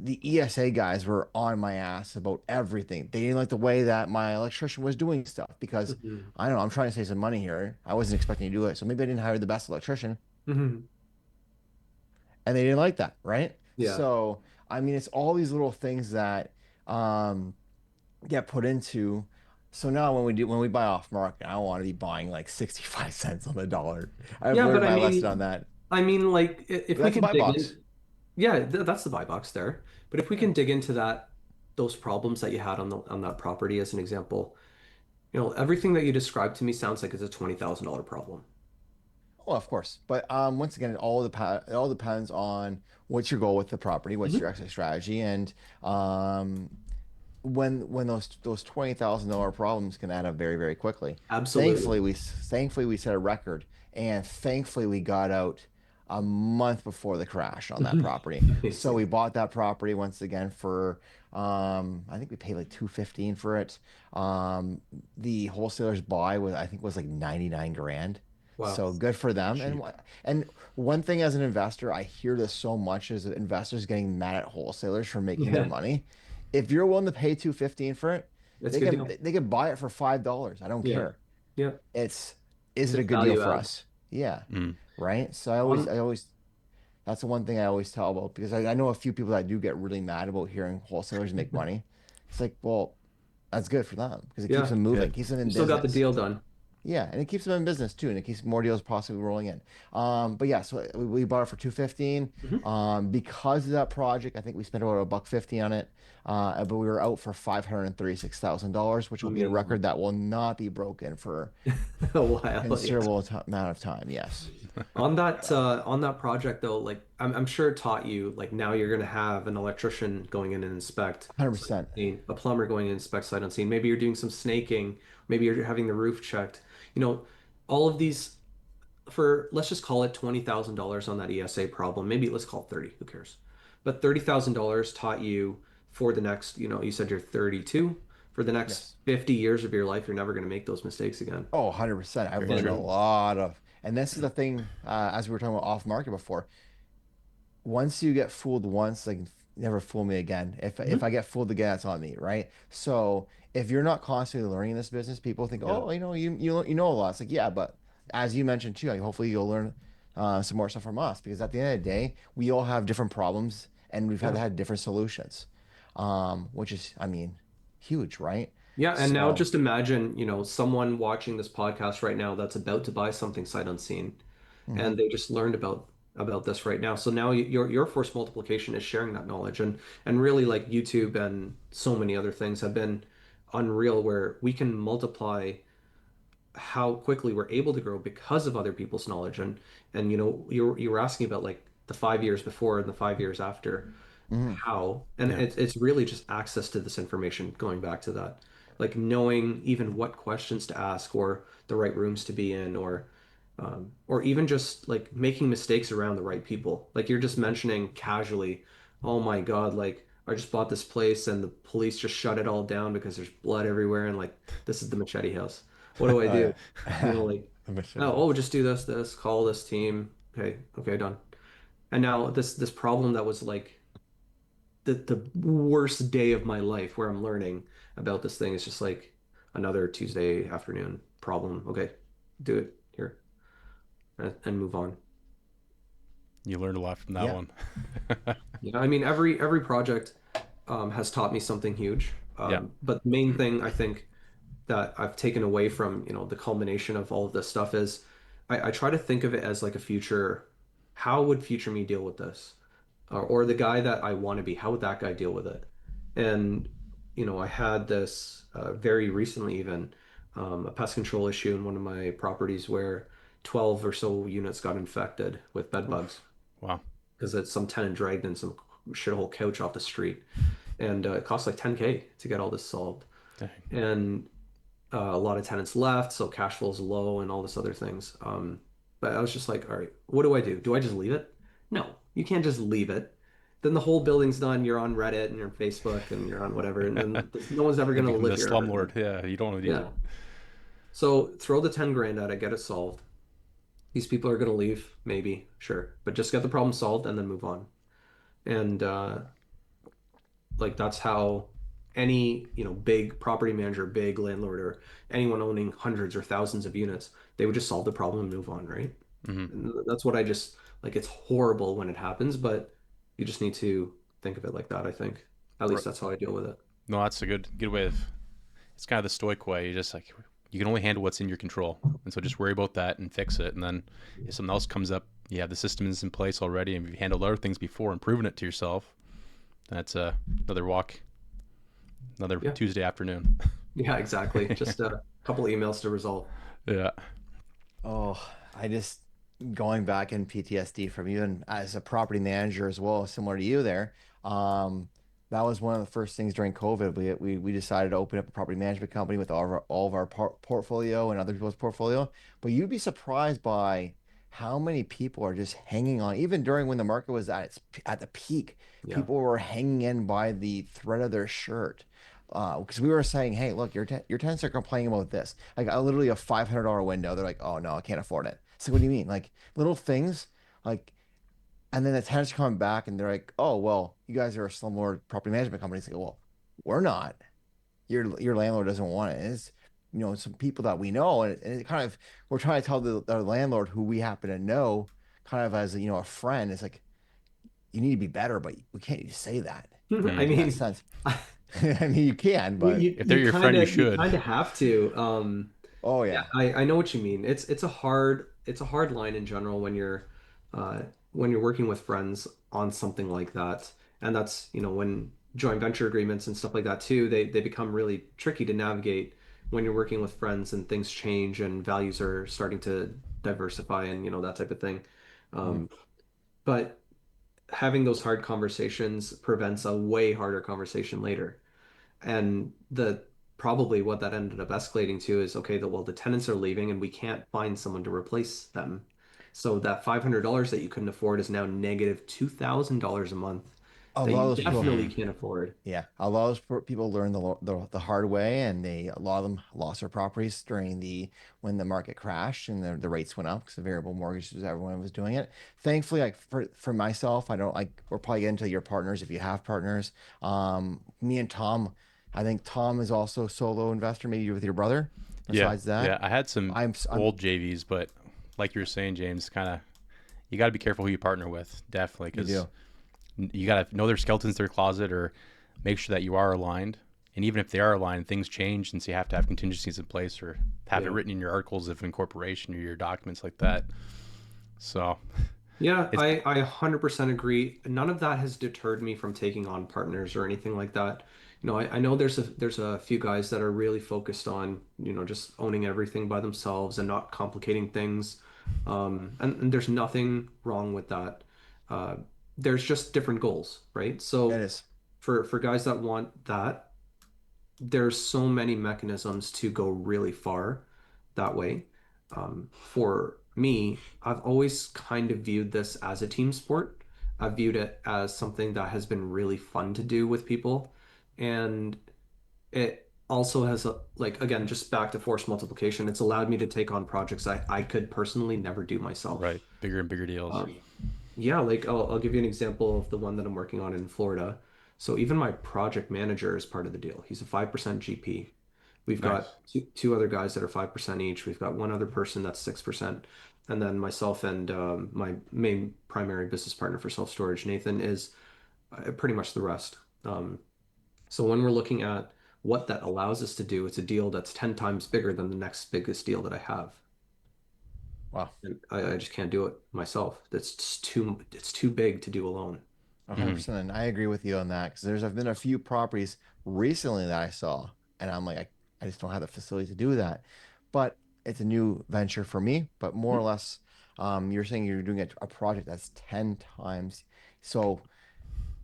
Speaker 2: the ESA guys were on my ass about everything. They didn't like the way that my electrician was doing stuff because
Speaker 3: Mhm.
Speaker 2: I don't know, I'm trying to save some money here. I wasn't expecting to do it. So maybe I didn't hire the best electrician
Speaker 3: Mhm.
Speaker 2: and they didn't like that, right?
Speaker 3: Yeah.
Speaker 2: So, I mean, it's all these little things that um get put into. So now when we buy off market, I don't want to be buying like 65 cents on the dollar. I've
Speaker 3: Yeah, but
Speaker 2: learned
Speaker 3: I
Speaker 2: my lesson
Speaker 3: mean,
Speaker 2: on that.
Speaker 3: like if
Speaker 2: But
Speaker 3: we
Speaker 2: that's a
Speaker 3: can
Speaker 2: buy
Speaker 3: dig
Speaker 2: box.
Speaker 3: in, yeah, that's the buy box there. But if we
Speaker 2: Yeah.
Speaker 3: can dig into those problems that you had on that property as an example, everything that you described to me sounds like it's a $20,000 problem.
Speaker 2: Well, of course. But once again, it all depends on what's your goal with the property, what's your
Speaker 3: Mhm.
Speaker 2: exit strategy, and um, when those $20,000 problems can add up very, very quickly.
Speaker 3: Absolutely.
Speaker 2: Thankfully we set a record, and thankfully we got out a month before the crash on that property. So we
Speaker 3: Amazing.
Speaker 2: bought that property once again for I think we paid like 215 for it. Um, the wholesalers buy was I think was like 99 grand.
Speaker 3: Wow.
Speaker 2: So good for them.
Speaker 1: Cheap.
Speaker 2: And one thing as an investor, I hear this so much is that investors getting mad at wholesalers for making their
Speaker 3: Yeah,
Speaker 2: money. If you're willing to pay 215 for it,
Speaker 3: that's a good deal.
Speaker 2: they can buy it for $5. I don't
Speaker 3: Yeah.
Speaker 2: care.
Speaker 3: Yeah.
Speaker 2: It's is it a
Speaker 3: It's
Speaker 2: good deal
Speaker 3: value
Speaker 2: for
Speaker 3: add.
Speaker 2: us? Yeah.
Speaker 1: Mm.
Speaker 2: Right. So
Speaker 3: On
Speaker 2: I always that's the one thing I always tell about because I know a few people that do get really mad about hearing wholesalers make money. It's like, well, that's good for them because it keeps
Speaker 3: Yeah.
Speaker 2: them
Speaker 1: Yeah.
Speaker 2: moving, keeps them
Speaker 3: You
Speaker 2: in
Speaker 3: still got the
Speaker 2: business.
Speaker 3: deal done.
Speaker 2: Yeah, and it keeps them in business too, and it keeps more deals possibly rolling in. But yeah, so we bought it for 215.
Speaker 3: Mhm.
Speaker 2: Because of that project, I think we spent about a buck 50 on it. But we were out for $536,000, which will be a
Speaker 3: Amazing.
Speaker 2: record that will not be broken for
Speaker 3: A
Speaker 2: a
Speaker 3: while, yeah.
Speaker 2: considerable amount of time. Yes,
Speaker 3: On that project though, like I'm sure it taught you like now you're gonna have an electrician going in and inspect sight
Speaker 2: 100%.
Speaker 3: unseen, a plumber going in and inspect sight unseen. Maybe you're doing some snaking, maybe you're having the roof checked. You know, all of these for let's just call it $20,000 on that ESA problem. Maybe let's call it 30, who cares? But $30,000 taught you for the next, you said you're 32, for the next
Speaker 2: Yes.
Speaker 3: 50 years of your life, you're never gonna make those mistakes again.
Speaker 2: Oh, 100%. I've
Speaker 1: Very
Speaker 2: learned a
Speaker 1: true.
Speaker 3: And
Speaker 2: lot of, and this is the thing, as we were talking about off market before. Once you get fooled once, like never fool me again. If
Speaker 3: Mhm.
Speaker 2: I get fooled again, it's on me, right? So if you're not constantly learning in this business, people think,
Speaker 3: Yeah.
Speaker 2: oh, you know a lot. It's like, yeah, but as you mentioned too, like, hopefully you'll learn some more stuff from us because at the end of the day, we all have different problems and we've
Speaker 3: Yeah.
Speaker 2: had different solutions. Which is, I mean, huge, right?
Speaker 3: Yeah, and now
Speaker 2: So,
Speaker 3: just imagine, someone watching this podcast right now that's about to buy something sight unseen,
Speaker 2: mhm.
Speaker 3: and they just learned about this right now. So now your force multiplication is sharing that knowledge, and really like YouTube and so many other things have been unreal where we can multiply how quickly we're able to grow because of other people's knowledge. And you were asking about like the 5 years before and the 5 years after,
Speaker 2: Mhm.
Speaker 3: how, and
Speaker 1: Yeah.
Speaker 3: it's really just access to this information, going back to that, like knowing even what questions to ask or the right rooms to be in, or even just like making mistakes around the right people. Like you're just mentioning casually, oh my God, like I just bought this place and the police just shut it all down because there's blood everywhere, and like this is the machete house. What do I
Speaker 2: Oh
Speaker 3: do?
Speaker 2: yeah.
Speaker 3: Like,
Speaker 2: The
Speaker 3: oh,
Speaker 2: machete
Speaker 3: oh,
Speaker 2: house.
Speaker 3: just do this, call this team. Okay, okay, done. And now this problem that was like the worst day of my life where I'm learning about this thing is just like another Tuesday afternoon problem. Okay, do it here and move on.
Speaker 1: You learned a lot from that
Speaker 2: Yeah.
Speaker 1: one.
Speaker 3: Yeah, I mean every project has taught me something huge.
Speaker 1: Yeah.
Speaker 3: But the main thing I think that I've taken away from, the culmination of all of this stuff is I try to think of it as like a future, how would future me deal with this? Or the guy that I want to be, how would that guy deal with it? And, I had this very recently even a pest control issue in one of my properties where 12 or so units got infected with bed bugs
Speaker 2: Oof.
Speaker 1: Wow.
Speaker 3: because it's some tenant dragged in some shithole couch off the street. And it cost like 10K to get all this solved.
Speaker 1: Dang.
Speaker 3: And a lot of tenants left, so cash flow is low and all this other things. But I was just like, all right, what do I do? Do I just leave it? No, you can't just leave it. Then the whole building's done. You're on Reddit and you're on Facebook and you're on whatever, and then no one's ever
Speaker 1: You
Speaker 3: going to
Speaker 1: become
Speaker 3: live
Speaker 1: the
Speaker 3: here ever
Speaker 1: slumlord.
Speaker 3: again.
Speaker 1: Yeah, you don't want to do
Speaker 3: Yeah.
Speaker 1: that.
Speaker 3: So throw the 10 grand at it, get it solved. These people are going to leave, maybe, sure, but just get the problem solved and then move on. And like that's how any, big property manager, big landlord, or anyone owning hundreds or thousands of units, they would just solve the problem and move on, right?
Speaker 1: Hmm.
Speaker 3: And that's what I just like. It's horrible when it happens, but you just need to think of it like that, I think. At least that's how I deal with it.
Speaker 1: No, that's a good way of. It's kind of the stoic way. You just like you can only handle what's in your control, and so just worry about that and fix it. And then if something else comes up, you have the systems in place already, and you've handled other things before and proven it to yourself. That's another walk, another
Speaker 3: Yeah.
Speaker 1: Tuesday afternoon.
Speaker 3: Yeah, exactly. Just a couple emails to resolve.
Speaker 1: Yeah.
Speaker 2: Oh, I just going back in PTSD from you and as a property manager as well, similar to you there. Um, that was one of the first things during COVID. We decided to open up a property management company with all of our portfolio and other people's portfolio. But you'd be surprised by how many people are just hanging on, even during when the market was at the peak.
Speaker 3: Yeah.
Speaker 2: People were hanging in by the thread of their shirt. Because we were saying, hey, look, your tenants are complaining about this. Like literally a $500 window. They're like, oh no, I can't afford it. So what do you mean? Like little things, like, and then the tenants come back and they're like, oh well, you guys are a slumlord property management company. It's like, well, we're not. Your landlord doesn't want it. It's some people that we know, and it kind of we're trying to tell the landlord who we happen to know, kind of as a friend. It's like you need to be better, but we can't just say that,
Speaker 3: I
Speaker 2: like in that
Speaker 3: mean,
Speaker 2: sense. I mean, you can,
Speaker 3: well,
Speaker 2: but
Speaker 3: you
Speaker 1: If they're
Speaker 3: you
Speaker 1: your
Speaker 3: kind
Speaker 1: friend, you
Speaker 3: of you
Speaker 1: should.
Speaker 3: kind of have to.
Speaker 2: oh
Speaker 3: Yeah,
Speaker 2: yeah.
Speaker 3: I know what you mean. It's a hard line in general uh, when you're working with friends on something like that, and that's when joint venture agreements and stuff like that too. They become really tricky to navigate when you're working with friends and things change and values are starting to diversify and that type of thing.
Speaker 2: Mhm.
Speaker 3: Um, but having those hard conversations prevents a way harder conversation later. And the probably what that ended up escalating to is okay, the tenants are leaving and we can't find someone to replace them. So that $500 that you couldn't afford is now negative $2,000 a month
Speaker 2: A
Speaker 3: that
Speaker 2: lot
Speaker 3: you
Speaker 2: of those people,
Speaker 3: definitely can't afford.
Speaker 2: yeah, a lot of those people learned the hard way, and a lot of them lost their properties during the when the market crashed and the rates went up because the variable mortgages, everyone was doing it. Thankfully, like for myself, I don't like we're probably getting to your partners if you have partners. Me and Tom, I think Tom is also a solo investor, maybe with your brother.
Speaker 1: Yeah,
Speaker 2: Besides that,
Speaker 1: yeah. I had some
Speaker 2: I'm
Speaker 1: old JVs, but like you were saying, James, kind of you got to be careful who you partner with, definitely,
Speaker 2: you
Speaker 1: because
Speaker 2: do.
Speaker 1: you got to know their skeletons in their closet or make sure that you are aligned. And even if they are aligned, things change, and so you have to have contingencies in place or have it
Speaker 3: Yeah.
Speaker 1: written in your articles of incorporation or your documents like that. So
Speaker 3: Yeah,
Speaker 1: it's
Speaker 3: I 100% agree. None of that has deterred me from taking on partners or anything like that. I know there's a few guys that are really focused on, just owning everything by themselves and not complicating things. And there's nothing wrong with that. Uh, there's just different goals, right?
Speaker 2: It
Speaker 3: So
Speaker 2: is.
Speaker 3: for guys that want that, there's so many mechanisms to go really far that way. For me, I've always kind of viewed this as a team sport. I've viewed it as something that has been really fun to do with people. And it also has, like, again, just back to force multiplication, it's allowed me to take on projects I could personally never do myself.
Speaker 1: right, bigger and bigger deals.
Speaker 3: Um, yeah, like I'll give you an example of the one that I'm working on in Florida. So even my project manager is part of the deal. He's a 5% GP. We've
Speaker 1: Nice.
Speaker 3: got two other guys that are 5% each. We've got one other person that's 6%. And then myself and my main primary business partner for self-storage, Nathan, is pretty much the rest. So when we're looking at what that allows us to do, it's a deal that's 10 times bigger than the next biggest deal that I have.
Speaker 2: Wow.
Speaker 3: And I just can't do it myself. It's too big to do alone.
Speaker 2: 100%. And I agree with you on that because there's have been a few properties recently that I saw, and I'm like, I just don't have the facility to do that. But it's a new venture for me. But more or less, you're saying you're doing a project that's 10 times. So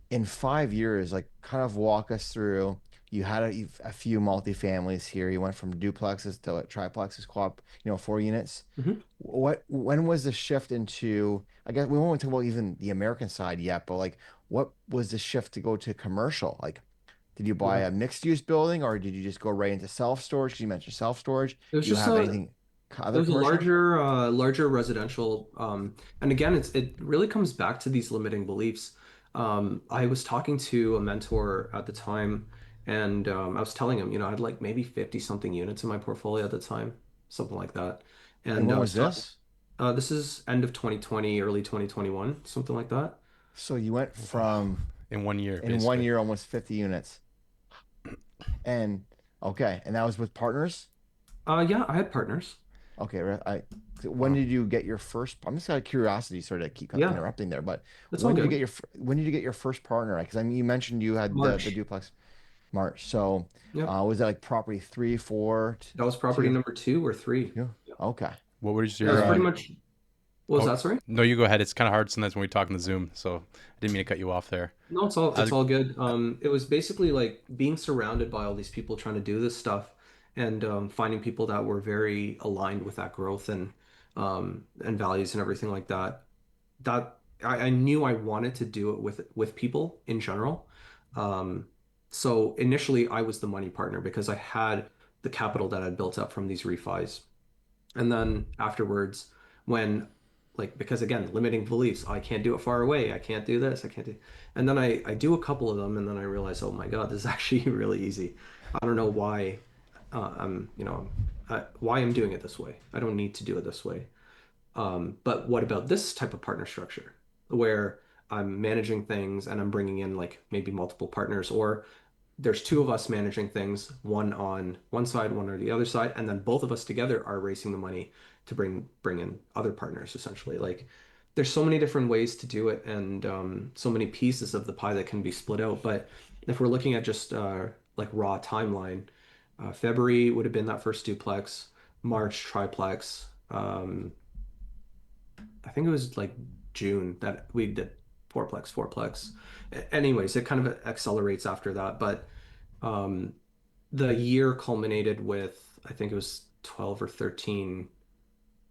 Speaker 2: in 5 years, like kind of walk us through. You had a few multifamilies here. You went from duplexes to triplexes, quad, 4 units.
Speaker 3: Mhm.
Speaker 2: When was the shift into, I guess we won't talk about even the American side yet, but like what was the shift to go to commercial? Like, did you buy
Speaker 3: Yeah.
Speaker 2: a mixed use building or did you just go right into self storage? Because you mentioned self storage.
Speaker 3: It was
Speaker 2: Do you
Speaker 3: just
Speaker 2: have
Speaker 3: a
Speaker 2: anything
Speaker 3: it
Speaker 2: other
Speaker 3: was a
Speaker 2: commercial?
Speaker 3: larger residential. And again, it really comes back to these limiting beliefs. I was talking to a mentor at the time, and I was telling him, I had like maybe 50 something units in my portfolio at the time, something like that.
Speaker 2: And
Speaker 3: And
Speaker 2: when
Speaker 3: I
Speaker 2: was
Speaker 3: was talking,
Speaker 2: this?
Speaker 3: this is end of 2020, early 2021, something like that.
Speaker 2: So you went
Speaker 1: Wow.
Speaker 2: from
Speaker 1: In 1 year,
Speaker 2: in one
Speaker 1: basically.
Speaker 2: year almost 50 units. And okay, and that was with partners?
Speaker 3: Yeah, I had partners.
Speaker 2: Okay, when
Speaker 1: Wow.
Speaker 2: did you get your first? I'm just out of curiosity, sort of keep
Speaker 3: Yeah,
Speaker 2: interrupting there, but
Speaker 3: that's all good.
Speaker 2: when did you get your first partner? Because I mean, you mentioned you had the
Speaker 3: March.
Speaker 2: duplex March. So,
Speaker 3: Yep.
Speaker 2: was that like property three, four,
Speaker 3: That was property
Speaker 2: two,
Speaker 3: number two or three.
Speaker 2: two?
Speaker 3: Yeah.
Speaker 2: Okay,
Speaker 1: What was
Speaker 3: It was
Speaker 1: your?
Speaker 3: pretty much. What was
Speaker 1: Oh,
Speaker 3: that, sorry?
Speaker 1: no, you go ahead. It's kind of hard sometimes when we talk in the Zoom, so I didn't mean to cut you off there.
Speaker 3: No, it's
Speaker 1: I,
Speaker 3: all good. It was basically like being surrounded by all these people trying to do this stuff and finding people that were very aligned with that growth and values and everything like that. That I knew I wanted to do it with people in general. Um, so initially I was the money partner because I had the capital that I'd built up from these refis. And then afterwards, when like because again, limiting beliefs, I can't do it far away, I can't do this, I can't do, and then I do a couple of them, and then I realize, oh my God, this is actually really easy. I don't know why I'm why I'm doing it this way. I don't need to do it this way. But what about this type of partner structure where I'm managing things and I'm bringing in like maybe multiple partners, or there's two of us managing things, one on one side, one on the other side, and then both of us together are raising the money to bring in other partners essentially. Like there's so many different ways to do it and so many pieces of the pie that can be split out. But if we're looking at just like raw timeline, February would have been that first duplex, March triplex. I think it was like June that we did fourplex. Anyways, it kind of accelerates after that, but um, the year culminated with, I think it was 12 or 13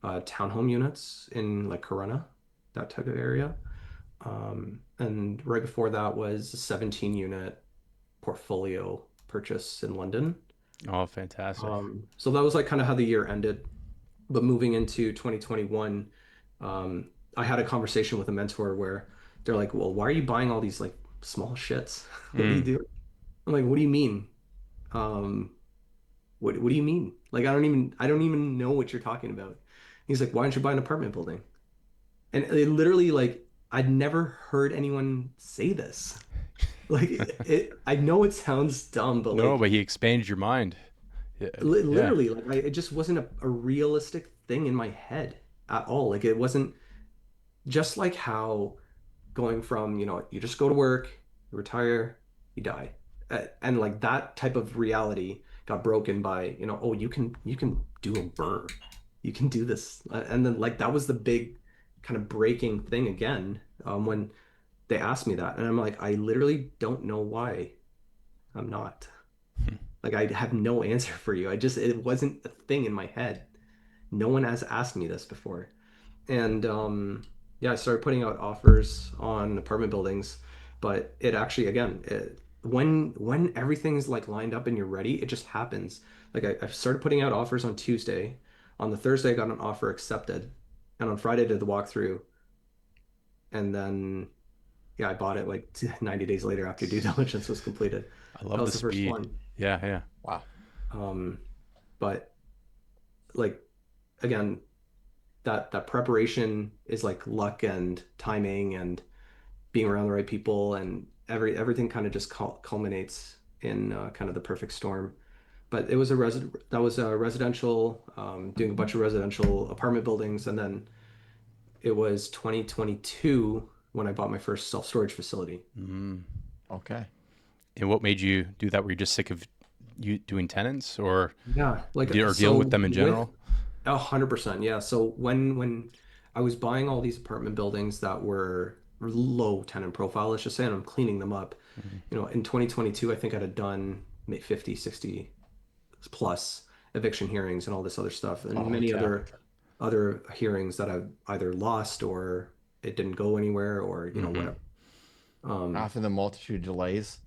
Speaker 3: townhome units in like Corona, that type of area. And right before that was a 17 unit portfolio purchase in London.
Speaker 1: oh, fantastic.
Speaker 3: So that was like kind of how the year ended. But moving into 2021, um, I had a conversation with a mentor where they're like, "Well, why are you buying all these like small shits? What are you
Speaker 1: Mm.
Speaker 3: doing?" I'm like, "What do you mean? Um, what do you mean? Like, I don't even know what you're talking about." He's like, "Why don't you buy an apartment building?" And it literally like I'd never heard anyone say this. Like I know it sounds dumb, but
Speaker 1: No,
Speaker 3: like
Speaker 1: but he expanded your mind. Yeah, yeah.
Speaker 3: literally, like it just wasn't a realistic thing in my head at all. Like it wasn't just like how going from, you just go to work, you retire, you die. And like that type of reality got broken by, oh, you can do a burr. You can do this. And then like that was the big kind of breaking thing again, when they asked me that. And I'm like, I literally don't know why I'm not. Like I have no answer for you. It wasn't a thing in my head. No one has asked me this before. And yeah, I started putting out offers on apartment buildings, but it actually, again, when everything's like lined up and you're ready, it just happens. Like I started putting out offers on Tuesday. On the Thursday, I got an offer accepted, and on Friday did the walkthrough, and then yeah, I bought it like 90 days later after due diligence was completed.
Speaker 1: I
Speaker 3: That
Speaker 1: love the
Speaker 3: was the first
Speaker 1: speed.
Speaker 3: one.
Speaker 1: Yeah, yeah.
Speaker 2: Wow.
Speaker 3: Um, but like again, that preparation is like luck and timing and being around the right people, and everything kind of just culminates in kind of the perfect storm. But it was that was a residential, doing a bunch of residential apartment buildings, and then it was 2022 when I bought my first self-storage facility.
Speaker 1: Mm.
Speaker 2: Okay.
Speaker 1: And what made you do that? Were you just sick of you doing tenants, or
Speaker 3: Yeah, like
Speaker 1: or dealing with
Speaker 3: so
Speaker 1: them in
Speaker 3: with
Speaker 1: general?
Speaker 3: 100%. Yeah. So when I was buying all these apartment buildings that were low tenant profile, let's just say, and I'm cleaning them up,
Speaker 1: Mhm.
Speaker 3: in 2022, I think I'd have done maybe 50, 60 plus eviction hearings and all this other stuff, and
Speaker 2: Oh,
Speaker 3: many
Speaker 2: okay.
Speaker 3: other hearings that I've either lost or it didn't go anywhere, or
Speaker 1: Mhm.
Speaker 3: whatever. Um,
Speaker 2: After the multitude of delays.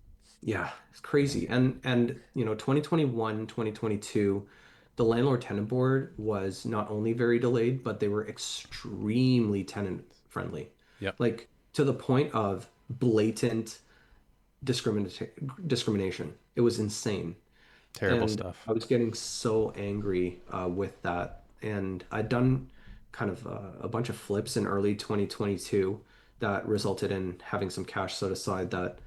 Speaker 3: yeah, it's crazy. And 2021, 2022, the Landlord Tenant Board was not only very delayed, but they were extremely tenant friendly.
Speaker 1: Yep.
Speaker 3: Like to the point of blatant discrimination. It was insane.
Speaker 1: Terrible
Speaker 3: And
Speaker 1: stuff.
Speaker 3: I was getting so angry with that. And I'd done kind of a bunch of flips in early 2022 that resulted in having some cash set aside that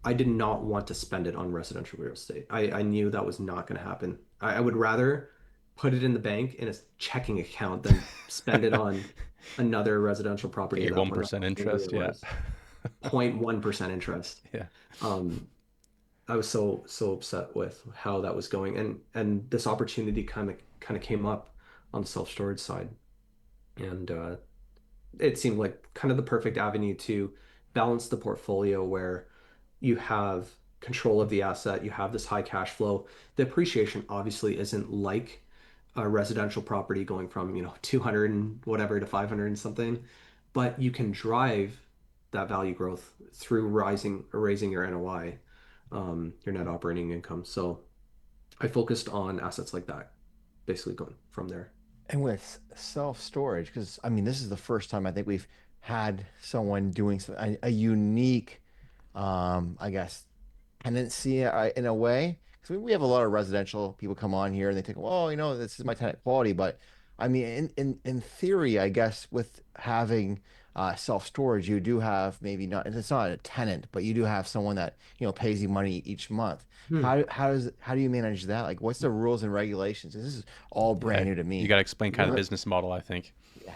Speaker 3: I did not want to spend it on residential real estate. I knew that was not going to happen. I would rather put it in the bank in a checking account than spend it on another residential property
Speaker 1: Pay
Speaker 3: at that
Speaker 1: one
Speaker 3: point.
Speaker 1: percent
Speaker 3: How angry I
Speaker 1: interest. Yeah.
Speaker 3: was. 0.1% interest.
Speaker 1: Yeah.
Speaker 3: Um, I was so upset with how that was going, and this opportunity kind of came up on the self-storage side, and it seemed like kind of the perfect avenue to balance the portfolio where you have control of the asset, you have this high cash flow. The appreciation obviously isn't like a residential property going from, 200 and whatever to 500 and something, but you can drive that value growth through raising your NOI, your net operating income. So I focused on assets like that, basically going from there.
Speaker 2: And with self-storage, because I mean, this is the first time I think we've had someone doing a unique, I guess, tenancy in a way. Because we have a lot of residential people come on here and they think, well, this is my tenant quality. But I mean, in theory, I guess with having self-storage, you do have maybe not, it's not a tenant, but you do have someone that, pays you money each month.
Speaker 3: Hmm.
Speaker 2: How do you manage that? Like, what's the rules and regulations? This is all
Speaker 1: Yeah.
Speaker 2: brand new to
Speaker 1: You
Speaker 2: me.
Speaker 1: got to explain kind of the
Speaker 3: Yeah.
Speaker 1: business model, I think.
Speaker 2: Yeah.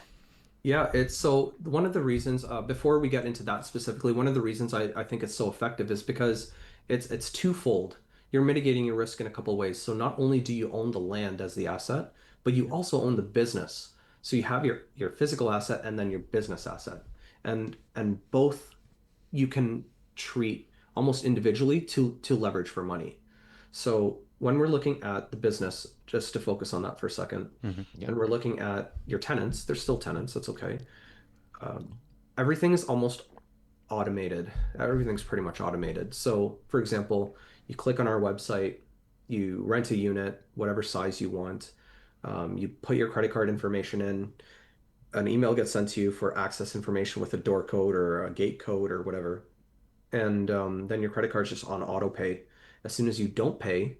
Speaker 3: Yeah, it's so one of the reasons, before we get into that specifically, one of the reasons I think it's so effective is because it's twofold. You're mitigating your risk in a couple ways. So not only do you own the land as the asset, but you also own the business. So you have your physical asset and then your business asset. And both you can treat almost individually to leverage for money. So when we're looking at the business, just to focus on that for a second,
Speaker 1: Hmm.
Speaker 2: Yep.
Speaker 3: and we're looking at your tenants, they're still tenants, that's okay. Um, Everything is almost automated. Everything's pretty much automated. So, for example, you click on our website, you rent a unit, whatever size you want. You put your credit card information in, an email gets sent to you for access information with a door code or a gate code or whatever. And then your credit card's just on auto pay. As soon as you don't pay,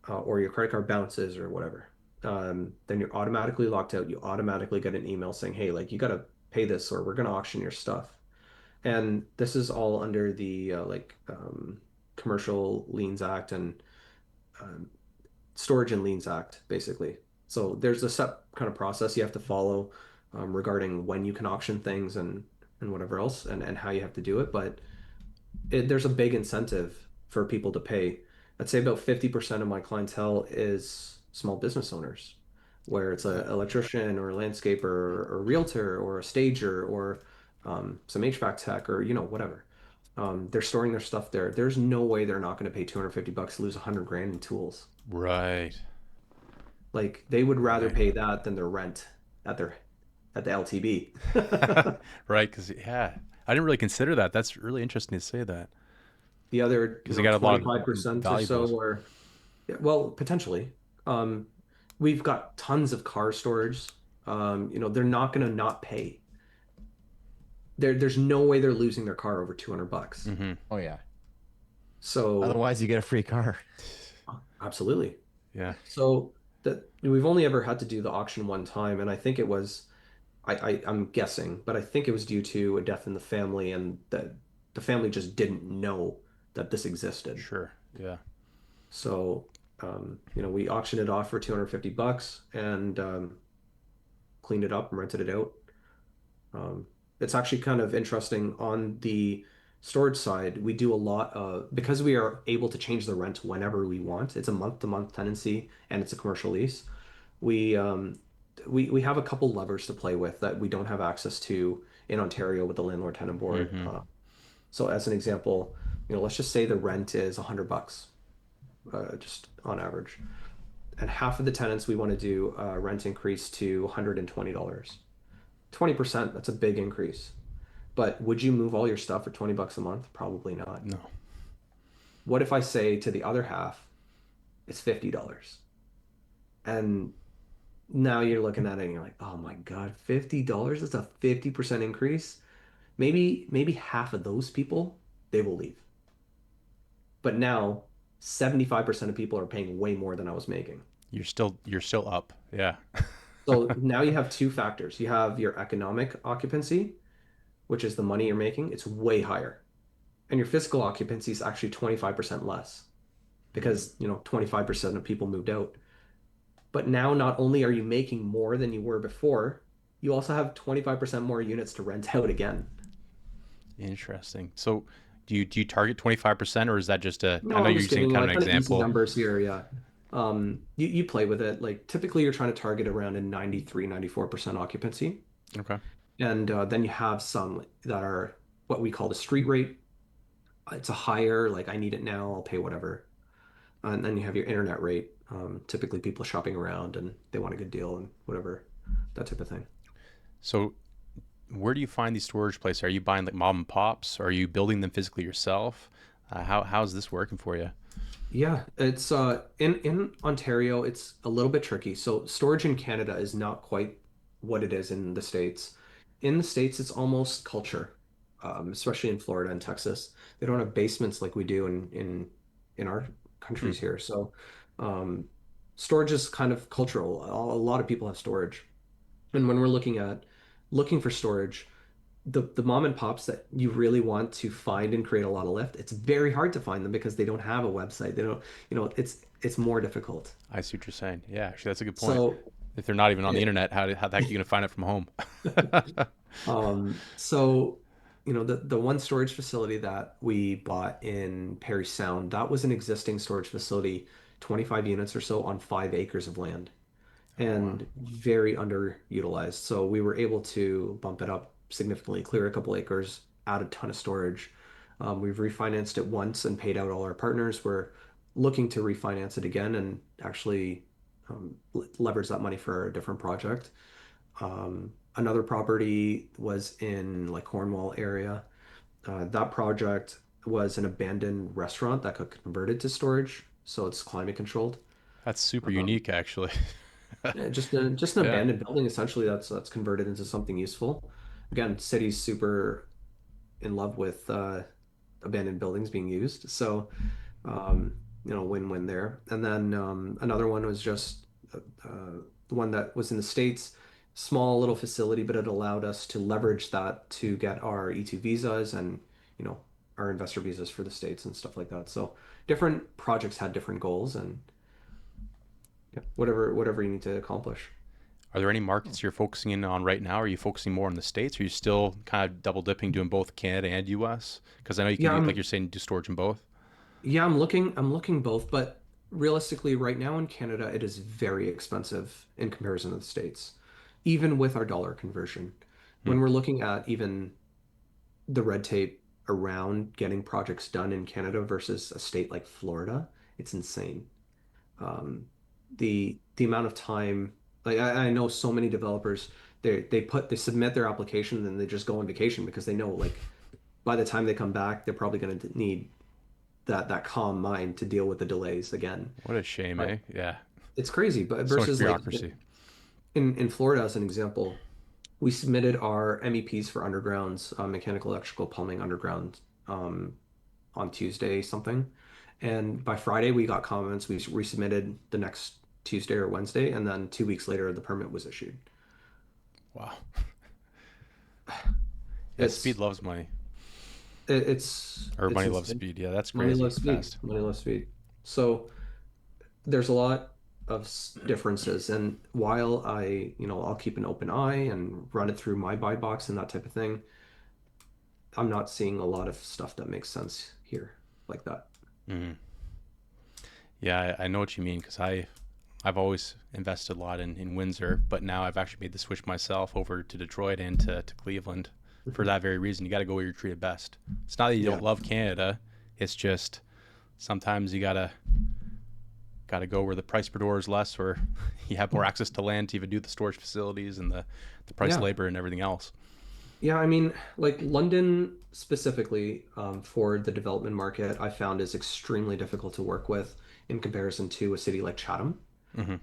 Speaker 3: or your credit card bounces or whatever, then you're automatically locked out. You automatically get an email saying, hey, like you got to pay this or we're going to auction your stuff. And this is all under the Commercial Liens Act and um, Storage and Liens Act, basically. So there's a set kind of process you have to follow regarding when you can auction things and whatever else and how you have to do it. But there's a big incentive for people to pay. I'd say about 50% of my clientele is small business owners, where it's an electrician or a landscaper or a realtor or a stager or some HVAC tech or whatever. They're storing their stuff there. There's no way they're not going to pay 250 bucks to lose 100 grand in tools.
Speaker 1: Right.
Speaker 3: Like they would rather
Speaker 1: Right.
Speaker 3: pay that than their rent at the LTB.
Speaker 1: Right. Because yeah, I didn't really consider that. That's really interesting to say that
Speaker 3: The other,
Speaker 1: because they got a lot of
Speaker 3: 25% or
Speaker 1: valuables.
Speaker 3: so are, yeah, well, potentially. Um, we've got tons of car storage. They're not going to not pay. There's no way they're losing their car over 200 bucks.
Speaker 1: Hmm.
Speaker 2: Oh yeah.
Speaker 3: So,
Speaker 2: Otherwise, you get a free car.
Speaker 3: absolutely.
Speaker 1: Yeah.
Speaker 3: So that we've only ever had to do the auction one time, and I think it was, I'm guessing, but I think it was due to a death in the family, and that the family just didn't know that this existed.
Speaker 1: Sure. Yeah.
Speaker 3: So, we auctioned it off for 250 bucks and cleaned it up and rented it out. Um, it's actually kind of interesting on the storage side. We do a lot of, because we are able to change the rent whenever we want. It's a month-to-month tenancy and it's a commercial lease. We um, we have a couple levers to play with that we don't have access to in Ontario with the Landlord Tenant Board.
Speaker 1: Hmm.
Speaker 3: So as an example, let's just say the rent is 100 bucks, just on average. And half of the tenants we want to do rent increase to $120. 20%, that's a big increase. But would you move all your stuff for 20 bucks a month? Probably not.
Speaker 1: No.
Speaker 3: What if I say to the other half, it's $50? And now you're looking at it and you're like, oh my God, $50? That's a 50% increase. Maybe half of those people, they will leave. But now 75% of people are paying way more than I was making.
Speaker 1: You're still up. Yeah.
Speaker 3: So now you have two factors. You have your economic occupancy, which is the money you're making, it's way higher. And your physical occupancy is actually 25% less because, 25% of people moved out. But now not only are you making more than you were before, you also have 25% more units to rent out again.
Speaker 1: Interesting. So, do you target 25%, or is that just a? I
Speaker 3: No,
Speaker 1: know
Speaker 3: I'm
Speaker 1: you're
Speaker 3: just
Speaker 1: using
Speaker 3: giving
Speaker 1: kind of
Speaker 3: like
Speaker 1: an
Speaker 3: kind of easy
Speaker 1: example.
Speaker 3: numbers here. Yeah. You play with it. Like typically you're trying to target around a 93, 94% occupancy.
Speaker 1: Okay.
Speaker 3: And then you have some that are what we call the street rate. It's a higher, like I need it now, I'll pay whatever. And then you have your internet rate. Typically people shopping around and they want a good deal and whatever, that type of thing.
Speaker 1: So, where do you find these storage places? Are you buying like mom and pops? Are you building them physically yourself? How's this working for you?
Speaker 3: Yeah, it's in Ontario, it's a little bit tricky. So storage in Canada is not quite what it is in the States. In the States, it's almost culture, especially in Florida and Texas. They don't have basements like we do in our
Speaker 1: Hmm.
Speaker 3: countries here. So um, storage is kind of cultural. A lot of people have storage. And when we're looking for storage, the mom and pops that you really want to find and create a lot of lift, it's very hard to find them because they don't have a website. They don't, it's more difficult.
Speaker 1: I see what you're saying. Yeah, actually, that's a good point.
Speaker 3: So,
Speaker 1: If they're not even on the
Speaker 3: it,
Speaker 1: internet, how the heck are you gonna find it from home?
Speaker 3: so the one storage facility that we bought in Perry Sound, that was an existing storage facility, 25 units or so on 5 acres of land,
Speaker 1: Oh wow.
Speaker 3: and very underutilized. So we were able to bump it up significantly, clear a couple acres, add a ton of storage. We've refinanced it once and paid out all our partners. We're looking to refinance it again and actually leverage that money for a different project. Another property was in like Cornwall area. That project was an abandoned restaurant that got converted to storage, so it's climate controlled.
Speaker 1: That's super
Speaker 3: Um,
Speaker 1: unique, actually.
Speaker 3: yeah, just an
Speaker 1: Yeah.
Speaker 3: abandoned building essentially that's converted into something useful. Again, city's super in love with abandoned buildings being used, so win-win there. And then another one was just the one that was in the States. small little facility, but it allowed us to leverage that to get our E2 visas and, you know, our investor visas for the States and stuff like that. So different projects had different goals and yeah, whatever you need to accomplish.
Speaker 1: Are there any markets you're focusing in on right now? Are you focusing more on the States? Or are you still kind of double dipping, doing both Canada and US? Because I know you can
Speaker 3: Yeah,
Speaker 1: do, like you're saying, do storage in both.
Speaker 3: I'm looking both, but realistically right now in Canada it is very expensive in comparison to the States, even with our dollar conversion.
Speaker 1: Hmm.
Speaker 3: When we're looking at even the red tape around getting projects done in Canada versus a state like Florida, it's insane. Um, the amount of time, like I know so many developers, they submit their application and then they just go on vacation because they know like by the time they come back, they're probably going to need that calm mind to deal with the delays again.
Speaker 1: What a shame,
Speaker 3: But
Speaker 1: eh? Yeah.
Speaker 3: it's crazy. But
Speaker 1: So much
Speaker 3: versus like
Speaker 1: bureaucracy.
Speaker 3: in Florida, as an example, we submitted our MEPs for undergrounds, mechanical, electrical, plumbing underground um, on Tuesday something. And by Friday, we got comments. We resubmitted the next Tuesday or Wednesday, and then 2 weeks later, the permit was issued.
Speaker 1: Wow. Yeah, speed
Speaker 3: It's
Speaker 1: loves money.
Speaker 3: it's
Speaker 1: Or money loves
Speaker 3: insane.
Speaker 1: speed. Yeah, that's
Speaker 3: Money
Speaker 1: crazy
Speaker 3: loves speed.
Speaker 1: fast.
Speaker 3: Money loves speed. So there's a lot of differences. And while I'll keep an open eye and run it through my buy box and that type of thing, I'm not seeing a lot of stuff that makes sense here like that.
Speaker 1: Hmm. Yeah, I know what you mean because I've always invested a lot in Windsor, but now I've actually made the switch myself over to Detroit and to Cleveland for
Speaker 3: Mhm.
Speaker 1: that very reason. You got to go where you're treated best. It's not that you
Speaker 3: Yeah.
Speaker 1: don't love Canada. It's just sometimes you gotta go where the price per door is less, or you have more access to land to even do the storage facilities and the price of
Speaker 3: Yeah.
Speaker 1: labor and everything else.
Speaker 3: Yeah. I mean, like London specifically, for the development market, I found is extremely difficult to work with in comparison to a city like Chatham.
Speaker 1: Hmm.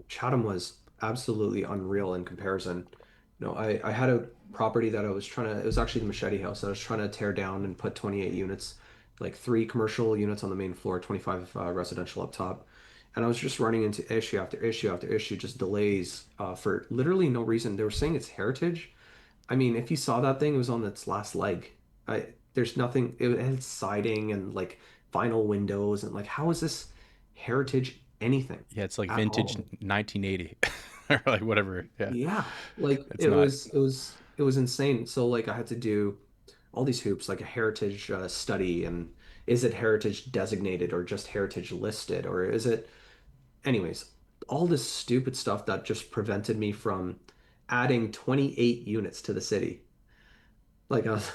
Speaker 3: Chatham was absolutely unreal in comparison. I had a property that I was trying to, it was actually the Machete House. I was trying to tear down and put 28 units, like three commercial units on the main floor, 25 residential up top. And I was just running into issue after issue after issue, just delays for literally no reason. They were saying it's heritage. I mean, if you saw that thing, it was on its last leg. There's nothing, it had siding and like vinyl windows. And like, how is this heritage anything
Speaker 1: Yeah, it's like
Speaker 3: at
Speaker 1: vintage
Speaker 3: all?
Speaker 1: 1980 or like whatever. Yeah,
Speaker 3: Yeah, like
Speaker 1: it's
Speaker 3: it
Speaker 1: not.
Speaker 3: was it was it was insane. So like I had to do all these hoops, like a heritage study, and is it heritage designated or just heritage listed, or is it, anyways, all this stupid stuff that just prevented me from adding 28 units to the city. Like I was,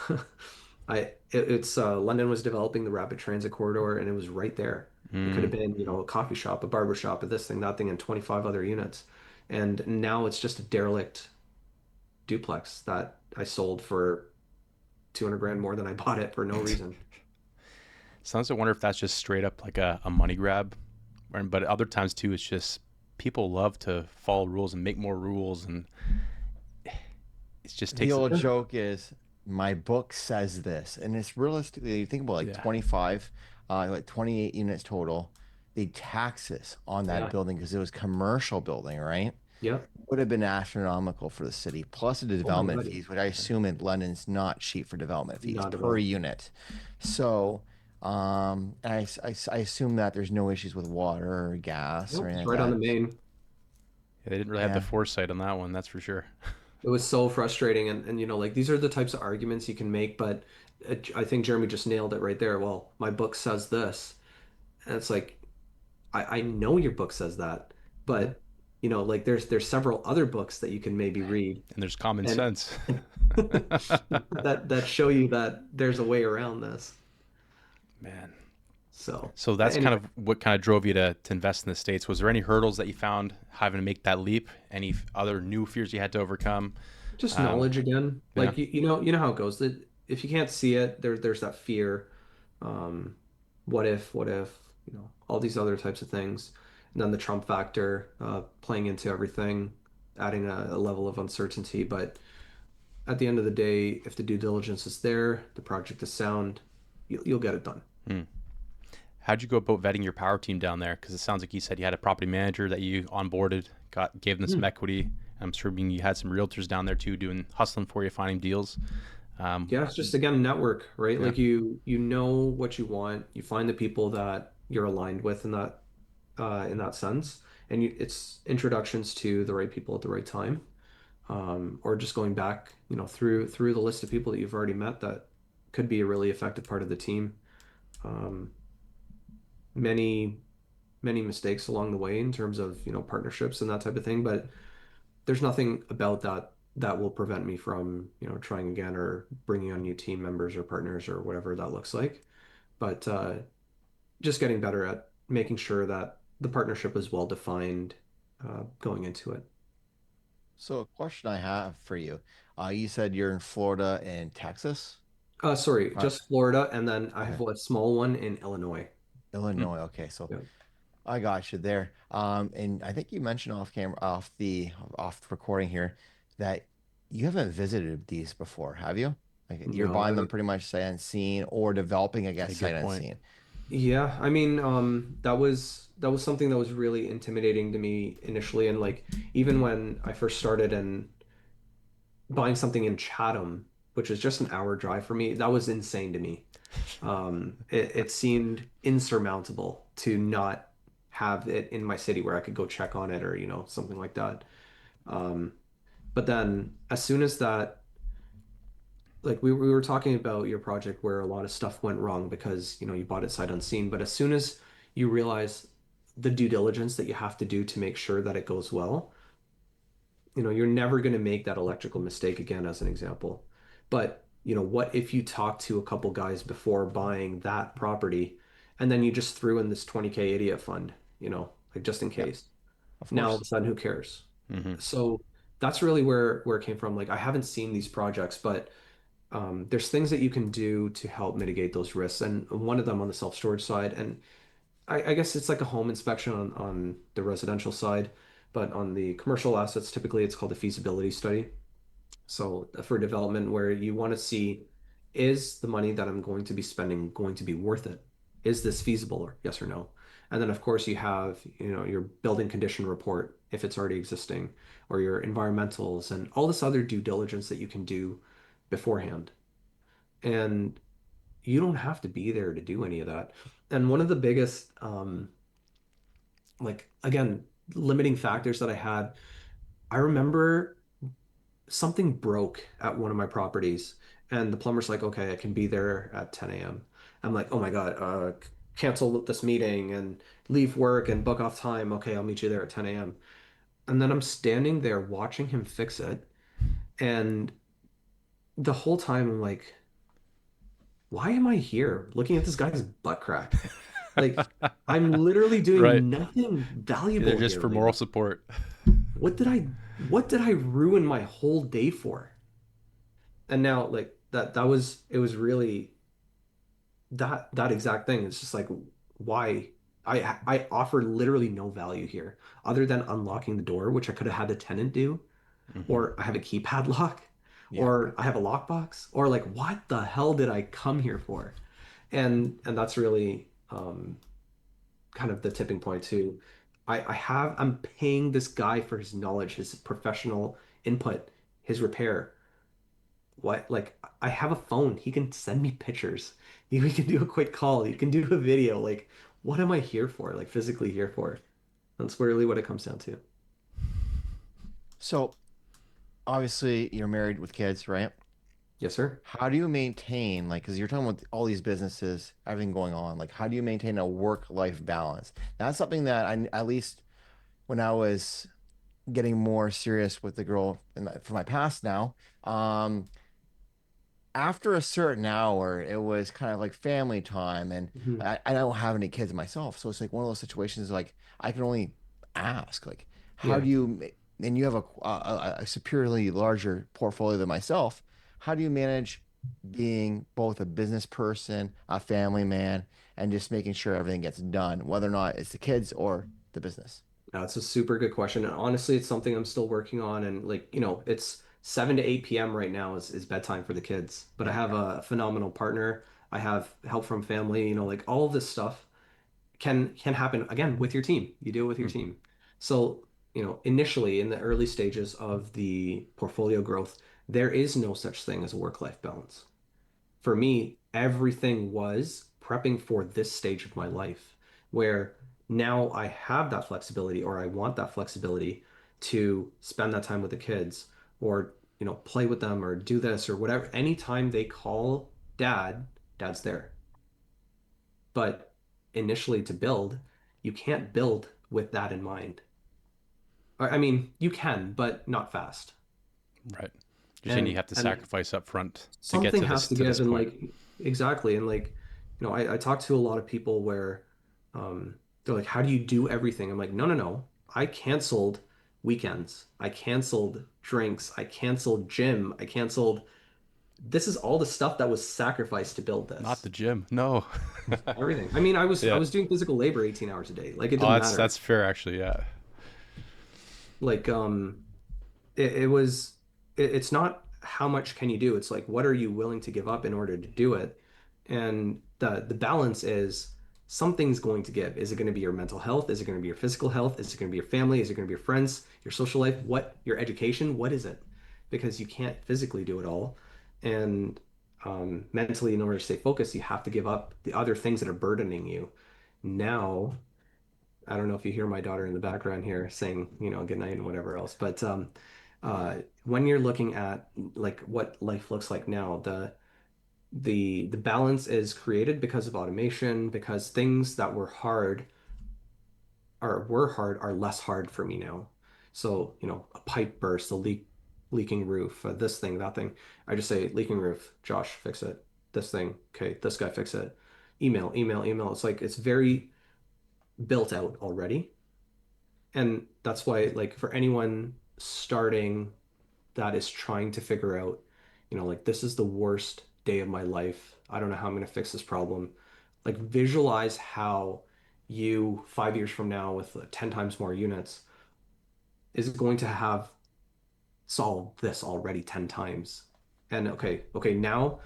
Speaker 3: it's London was developing the rapid transit corridor, and it was right there. It could have
Speaker 1: Mm.
Speaker 3: been, a coffee shop, a barber shop, a this thing, that thing, and 25 other units. And now it's just a derelict duplex that I sold for 200 grand more than I bought it for no reason.
Speaker 1: Sometimes I wonder if that's just straight up like a money grab, but other times too, it's just people love to follow rules and make more rules, and it just
Speaker 2: The
Speaker 1: takes it.
Speaker 2: old
Speaker 3: Yeah.
Speaker 2: joke is my book says this, and it's realistically, you think about like
Speaker 1: Yeah.
Speaker 2: 25, like 28 units total. The taxes on that
Speaker 3: Yeah.
Speaker 2: building because it was commercial building, right?
Speaker 3: Yep.
Speaker 2: Would have been astronomical for the city, plus the
Speaker 3: Oh my
Speaker 2: development
Speaker 3: God.
Speaker 2: fees, which I assume in London's not cheap for development fees
Speaker 3: Not at
Speaker 2: per
Speaker 3: all.
Speaker 2: unit. So, I assume that there's no issues with water or gas or
Speaker 3: Nope.
Speaker 2: anything
Speaker 3: It's
Speaker 2: like
Speaker 3: right on
Speaker 2: that.
Speaker 3: the main.
Speaker 1: Yeah, they didn't really have the
Speaker 2: Yeah.
Speaker 1: foresight on that one, that's for sure.
Speaker 3: It was so frustrating. And like these are the types of arguments you can make, but I think Jeremy just nailed it right there. Well, my book says this. And it's like, I know your book says that, but like there's several other books that you can maybe read
Speaker 1: And there's common
Speaker 3: and
Speaker 1: sense.
Speaker 3: that show you that there's a way around this.
Speaker 1: Man.
Speaker 3: So
Speaker 1: So that's kind
Speaker 3: anyway,
Speaker 1: of what kind of drove you to invest in the States. Was there any hurdles that you found having to make that leap? Any other new fears you had to overcome?
Speaker 3: just
Speaker 1: Um,
Speaker 3: knowledge again.
Speaker 1: yeah.
Speaker 3: Like you know how it goes. That if you can't see it, there's that fear. Um, what if, all these other types of things. And then the Trump factor playing into everything, adding a level of uncertainty. But at the end of the day, if the due diligence is there, the project is sound, you'll get it done.
Speaker 1: Hmm. How'd you go about vetting your power team down there? Because it sounds like you said you had a property manager that you onboarded, gave them some
Speaker 3: Hmm.
Speaker 1: equity, I'm sure being you had some realtors down there too, doing hustling for you, finding deals.
Speaker 3: Yeah, it's just again network, right?
Speaker 1: Yeah,
Speaker 3: Like you know what you want, you find the people that you're aligned with in that sense, and it's introductions to the right people at the right time, or just going back, through the list of people that you've already met that could be a really effective part of the team. Um, many many mistakes along the way in terms of partnerships and that type of thing, but there's nothing about that that will prevent me from trying again or bringing on new team members or partners or whatever that looks like. But just getting better at making sure that the partnership is well defined going into it.
Speaker 2: So a question I have for you. You said you're in Florida and Texas.
Speaker 3: Sorry,
Speaker 2: Uh,
Speaker 3: just Florida, and then I have
Speaker 2: okay.
Speaker 3: a small one in Illinois.
Speaker 1: mm,
Speaker 2: Illinois. Okay. So
Speaker 3: Yeah.
Speaker 2: I got you there. And I think you mentioned off camera, off the recording here, that you haven't visited these before, have you? Like you're
Speaker 3: No,
Speaker 2: buying them pretty much sight unseen or developing, I
Speaker 1: a
Speaker 2: guess,
Speaker 1: good
Speaker 2: sight
Speaker 1: point.
Speaker 2: unseen.
Speaker 3: yeah, I mean, that was something that was really intimidating to me initially, and like even when I first started and buying something in Chatham, which is just an hour drive for me, that was insane to me. It seemed insurmountable to not have it in my city where I could go check on it or, something like that. Um, but then as soon as that, like we were talking about your project where a lot of stuff went wrong because, you bought it sight unseen, but as soon as you realize the due diligence that you have to do to make sure that it goes well, you're never going to make that electrical mistake again, as an example. But, what if you talk to a couple guys before buying that property and then you just threw in this 20K idiot fund, like just in
Speaker 2: Yeah,
Speaker 3: case?
Speaker 2: of
Speaker 3: Now all
Speaker 2: course.
Speaker 3: of a sudden, who cares?
Speaker 1: Hmm.
Speaker 3: So that's really where it came from. Like I haven't seen these projects, but there's things that you can do to help mitigate those risks. And one of them on the self-storage side, and I guess it's like a home inspection on the residential side, but on the commercial assets, typically it's called a feasibility study. So for development, where you want to see, is the money that I'm going to be spending going to be worth it? Is this feasible or yes or no? And then of course you have, your building condition report if it's already existing, or your environmentals and all this other due diligence that you can do beforehand. And you don't have to be there to do any of that. And one of the biggest, like again, limiting factors that I had, I remember something broke at one of my properties, and the plumber's like, okay, I can be there at 10 a.m. I'm like, oh my God, cancel this meeting and leave work and book off time. Okay, I'll meet you there at 10 a.m. And then I'm standing there watching him fix it. And the whole time I'm like, why am I here looking at this guy's butt crack? Like, I'm literally
Speaker 1: Right.
Speaker 3: doing nothing
Speaker 1: You're there
Speaker 3: valuable
Speaker 1: just
Speaker 3: here
Speaker 1: for
Speaker 3: right
Speaker 1: moral
Speaker 3: now.
Speaker 1: support.
Speaker 3: What did I ruin my whole day for? And now like that was it was really that exact thing. It's just like why I offer literally no value here other than unlocking the door, which I could have had the tenant do,
Speaker 1: Hmm.
Speaker 3: or I have a keypad lock,
Speaker 2: Yeah.
Speaker 3: or I have a lockbox, or like what the hell did I come here for? And that's really kind of the tipping point too. I'm paying this guy for his knowledge, his professional input, his repair. What? Like, I have a phone. He can send me pictures. We can do a quick call. You can do a video. Like, what am I here for? Like, physically here for? That's really what it comes down to.
Speaker 2: So obviously you're married with kids, right?
Speaker 3: Yes, sir.
Speaker 2: How do you maintain, like, because you're talking about all these businesses, everything going on, like, how do you maintain a work-life balance? That's something that at least when I was getting more serious with the girl for my past now, um, after a certain hour, it was kind of like family time, and
Speaker 3: Mhm.
Speaker 2: I don't have any kids myself, so it's like one of those situations like I can only ask, like, how
Speaker 3: Yeah.
Speaker 2: do you, and you have a superiorly larger portfolio than myself, how do you manage being both a business person, a family man, and just making sure everything gets done, whether or not it's the kids or the business?
Speaker 3: That's a super good question. And honestly, it's something I'm still working on. And like, it's 7 to 8 p.m. right now is bedtime for the kids. But I
Speaker 2: Yeah,
Speaker 3: have a phenomenal partner. I have help from family, like all of this stuff can happen again with your team. You deal with your
Speaker 1: Hmm.
Speaker 3: team. So initially in the early stages of the portfolio growth, there is no such thing as a work-life balance. For me, everything was prepping for this stage of my life where now I have that flexibility or I want that flexibility to spend that time with the kids or, play with them or do this or whatever. Anytime they call dad, dad's there. But initially to build, you can't build with that in mind. I mean, you can, but not fast.
Speaker 1: Right. You're saying you
Speaker 3: And
Speaker 1: have to
Speaker 3: and
Speaker 1: sacrifice up front to get
Speaker 3: something
Speaker 1: to
Speaker 3: has
Speaker 1: this
Speaker 3: to
Speaker 1: to this
Speaker 3: give and
Speaker 1: point.
Speaker 3: like exactly and like I talk to a lot of people where they're like how do you do everything? I'm like no, I canceled weekends, I canceled drinks, I canceled gym, I canceled this is all the stuff that was sacrificed to build
Speaker 1: Not
Speaker 3: this.
Speaker 1: the gym. No.
Speaker 3: Everything. I mean, I
Speaker 1: Yeah.
Speaker 3: was doing physical labor 18 hours a day, like it
Speaker 1: Oh,
Speaker 3: didn't
Speaker 1: that's
Speaker 3: matter.
Speaker 1: fair actually. Yeah.
Speaker 3: Like it was it's not how much can you do, it's like what are you willing to give up in order to do it. And the balance is something's going to give. Is it going to be your mental health? Is it going to be your physical health? Is it going to be your family? Is it going to be your friends, your social life, what your education, what is it? Because you can't physically do it all. And mentally, in order to stay focused, you have to give up the other things that are burdening you. Now I don't know if you hear my daughter in the background here saying, good night and whatever else. But when you're looking at like what life looks like now, the balance is created because of automation, because things that were hard are less hard for me now. So, a pipe burst, a leaking roof, this thing, that thing. I just say leaking roof, Josh, fix it. This thing, okay, this guy fix it. Email, email, email. It's like it's very built out already. And that's why, like, for anyone starting that is trying to figure out, like, this is the worst day of my life. I don't know how I'm going to fix this problem. Like, visualize how you, 5 years from now, with 10 times more units, is going to have solved this already 10 times. And okay, now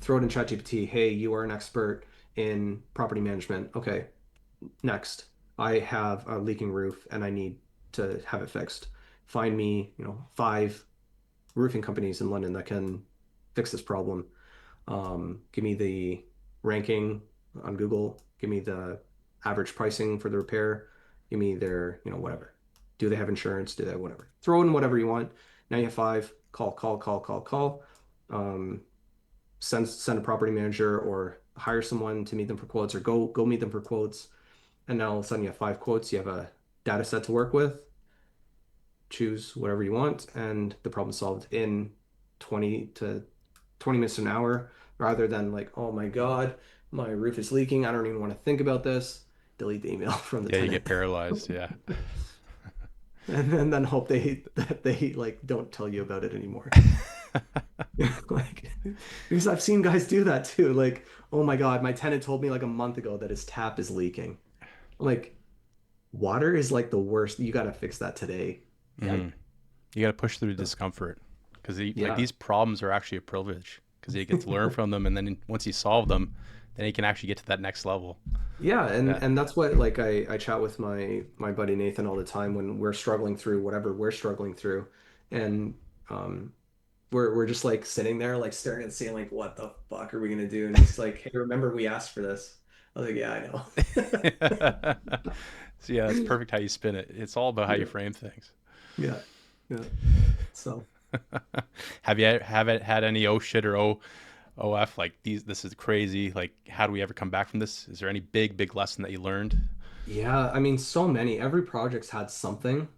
Speaker 3: throw it in ChatGPT. Hey, you are an expert in property management. Okay, next, I have a leaking roof and I need to have it fixed. Find me, five roofing companies in London that can fix this problem. Give me the ranking on Google. Give me the average pricing for the repair. Give me their, whatever. Do they have insurance? Do they have whatever? Throw in whatever you want. Now you have five. Call, call, call, call, call. Um, send a property manager or hire someone to meet them for quotes or go meet them for quotes. And now all of a sudden you have five quotes, you have a data set to work with, choose whatever you want, and the problem solved in 20 to 20 minutes to an hour, rather than like, oh my God, my roof is leaking. I don't even want to think about this. Delete the email from the
Speaker 1: Yeah, you
Speaker 3: tenant.
Speaker 1: get paralyzed. Yeah.
Speaker 3: And then hope they like don't tell you about it anymore. Like because I've seen guys do that too. Like, oh my God, my tenant told me like a month ago that his tap is leaking. Like, water is like the worst. You got to fix that today. Yeah.
Speaker 1: Hmm. You got to push through the discomfort because like
Speaker 3: Yeah.
Speaker 1: these problems are actually a privilege because you get to learn from them, and then once you solve them, then you can actually get to that next level.
Speaker 3: Yeah, and
Speaker 1: Yeah.
Speaker 3: and that's what like I chat with my buddy Nathan all the time when we're struggling through whatever we're struggling through. And um we're just like sitting there like staring at the ceiling like what the fuck are we gonna do? And he's like, "Hey, remember we asked for this." I was like, "Yeah, I
Speaker 1: So yeah, that's perfect how you spin it. It's all about how you
Speaker 3: know."
Speaker 1: frame things.
Speaker 3: Yeah. Yeah. So
Speaker 1: Have it had any oh shit or OF like these? This is crazy. Like, how do we ever come back from this? Is there any big lesson that you learned?
Speaker 3: yeah, I mean, so many. Every project's had something.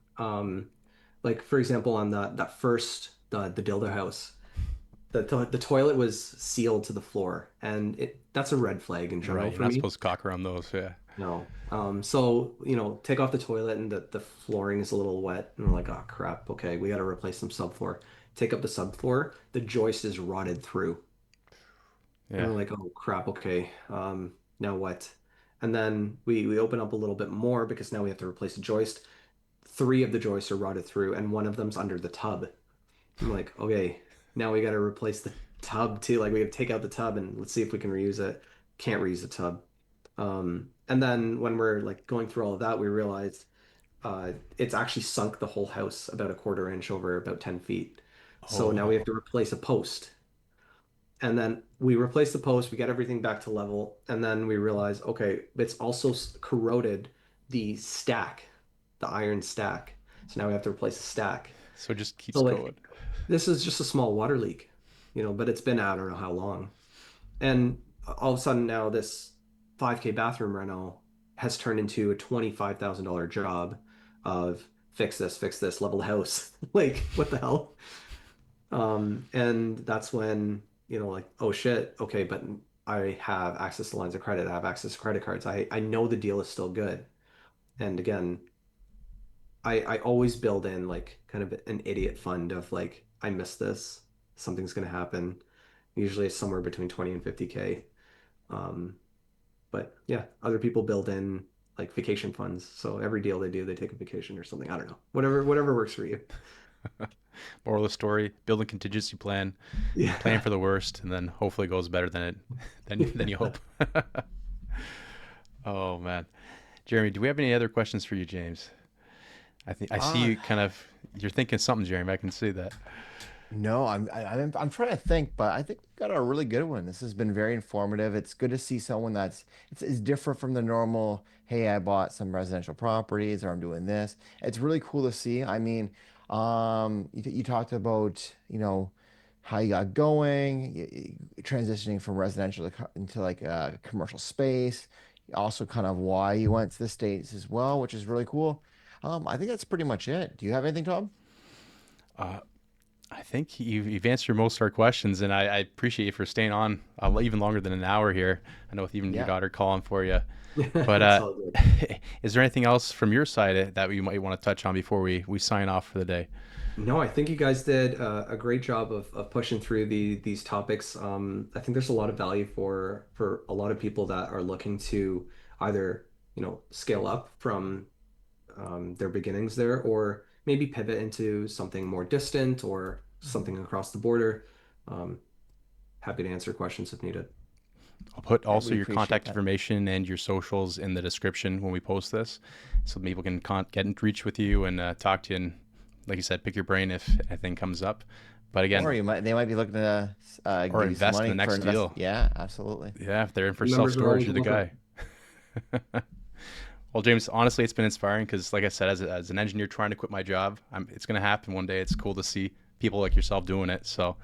Speaker 3: Like for example, on that first the dildo house, the toilet was sealed to the floor, and that's a red flag in general
Speaker 1: Right, you're
Speaker 3: for
Speaker 1: not
Speaker 3: me.
Speaker 1: supposed to cock around those. Yeah,
Speaker 3: No. So take off the toilet and the flooring is a little wet, and we're like, oh crap, okay, we got to replace some subfloor. Take up the subfloor, the joist is rotted through. And
Speaker 1: yeah.
Speaker 3: we're like, oh crap, okay. Now what? And then we open up a little bit more because now we have to replace the joist. Three of the joists are rotted through, and one of them's under the tub. I'm like, okay, now we got to replace the tub too. Like we got to take out the tub and let's see if we can reuse it. Can't reuse the tub. And then when we're like going through all of that, we realized it's actually sunk the whole house about a quarter inch over about 10 feet. So now we have
Speaker 1: Oh,
Speaker 3: to replace a post. And then we replace the post, we get everything back to level, and then we realize, okay, it's also corroded the stack, the iron stack. So now we have to replace the stack.
Speaker 1: so it just
Speaker 3: So
Speaker 1: keeps
Speaker 3: like
Speaker 1: going.
Speaker 3: this is just a small water leak, but it's been I don't know how long. And all of a sudden now this 5K bathroom reno has turned into a $25,000 job of fix this, level the house. Like, what the hell? And that's when, like, oh shit, okay, but I have access to lines of credit, I have access to credit cards. I know the deal is still good. And again, I always build in like kind of an idiot fund of like, I missed this, something's gonna happen. Usually it's somewhere between 20 and 50K. Um, but yeah, other people build in like vacation funds. So every deal they do, they take a vacation or something. I don't know. Whatever works for you.
Speaker 1: Moral of the story: build a contingency plan, plan
Speaker 3: Yeah.
Speaker 1: for the worst, and then hopefully it goes better than it than you hope. Oh man, Jeremy, do we have any other questions for you, James? I think I see
Speaker 2: Uh,
Speaker 1: you kind of you're thinking something, Jeremy. I can see that.
Speaker 2: no, I'm trying to think, but I think we got a really good one. This has been very informative. It's good to see someone it's different from the normal, hey, I bought some residential properties or I'm doing this. It's really cool to see. I mean, you talked about, how you got going, transitioning from residential into like a commercial space. Also kind of why you went to the States as well, which is really cool. I think that's pretty much it. Do you have anything, Tom?
Speaker 1: Uh, I think you've answered most of our questions, and I appreciate you for staying on even longer than an hour here. I know with even your
Speaker 2: Yeah.
Speaker 1: daughter calling for you. But
Speaker 3: It's all good.
Speaker 1: is there anything else from your side that you might want to touch on before we sign off for the day?
Speaker 3: No, I think you guys did a great job of pushing through these topics. I think there's a lot of value for a lot of people that are looking to either, scale up from their beginnings there, or maybe pivot into something more distant or
Speaker 2: Mhm.
Speaker 3: something across the border. Um, Happy to answer questions if needed.
Speaker 1: I'll put
Speaker 2: Yeah,
Speaker 1: also
Speaker 2: we
Speaker 1: your
Speaker 2: appreciate
Speaker 1: contact
Speaker 2: that.
Speaker 1: information and your socials in the description when we post this, so people can get in reach with you and talk to you, and like you said, pick your brain if anything comes up. But again,
Speaker 2: Or they might be looking to
Speaker 1: or
Speaker 2: give you some
Speaker 1: invest in the
Speaker 2: money for
Speaker 1: next
Speaker 2: invest.
Speaker 1: deal.
Speaker 2: Yeah, absolutely.
Speaker 1: Yeah, if they're in for
Speaker 3: Team
Speaker 1: self
Speaker 3: members are
Speaker 1: storage,
Speaker 3: always
Speaker 1: you're the
Speaker 3: welcome.
Speaker 1: guy. Well, James, honestly, it's been inspiring because, like I said, as an engineer trying to quit my job, it's going to happen one day. It's cool to see people like yourself doing it. So,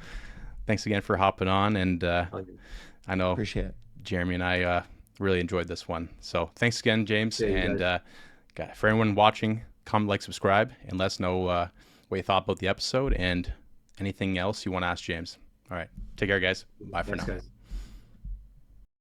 Speaker 1: thanks again for hopping on. And I know
Speaker 2: Appreciate it.
Speaker 1: Jeremy and I really enjoyed this one. So, thanks again, James.
Speaker 3: Yeah, you
Speaker 1: And
Speaker 3: guys.
Speaker 1: for anyone watching, comment, like, subscribe, and let us know what you thought about the episode and anything else you want to ask James. All right. Take care, guys. Bye for
Speaker 3: Thanks,
Speaker 1: now.
Speaker 3: guys.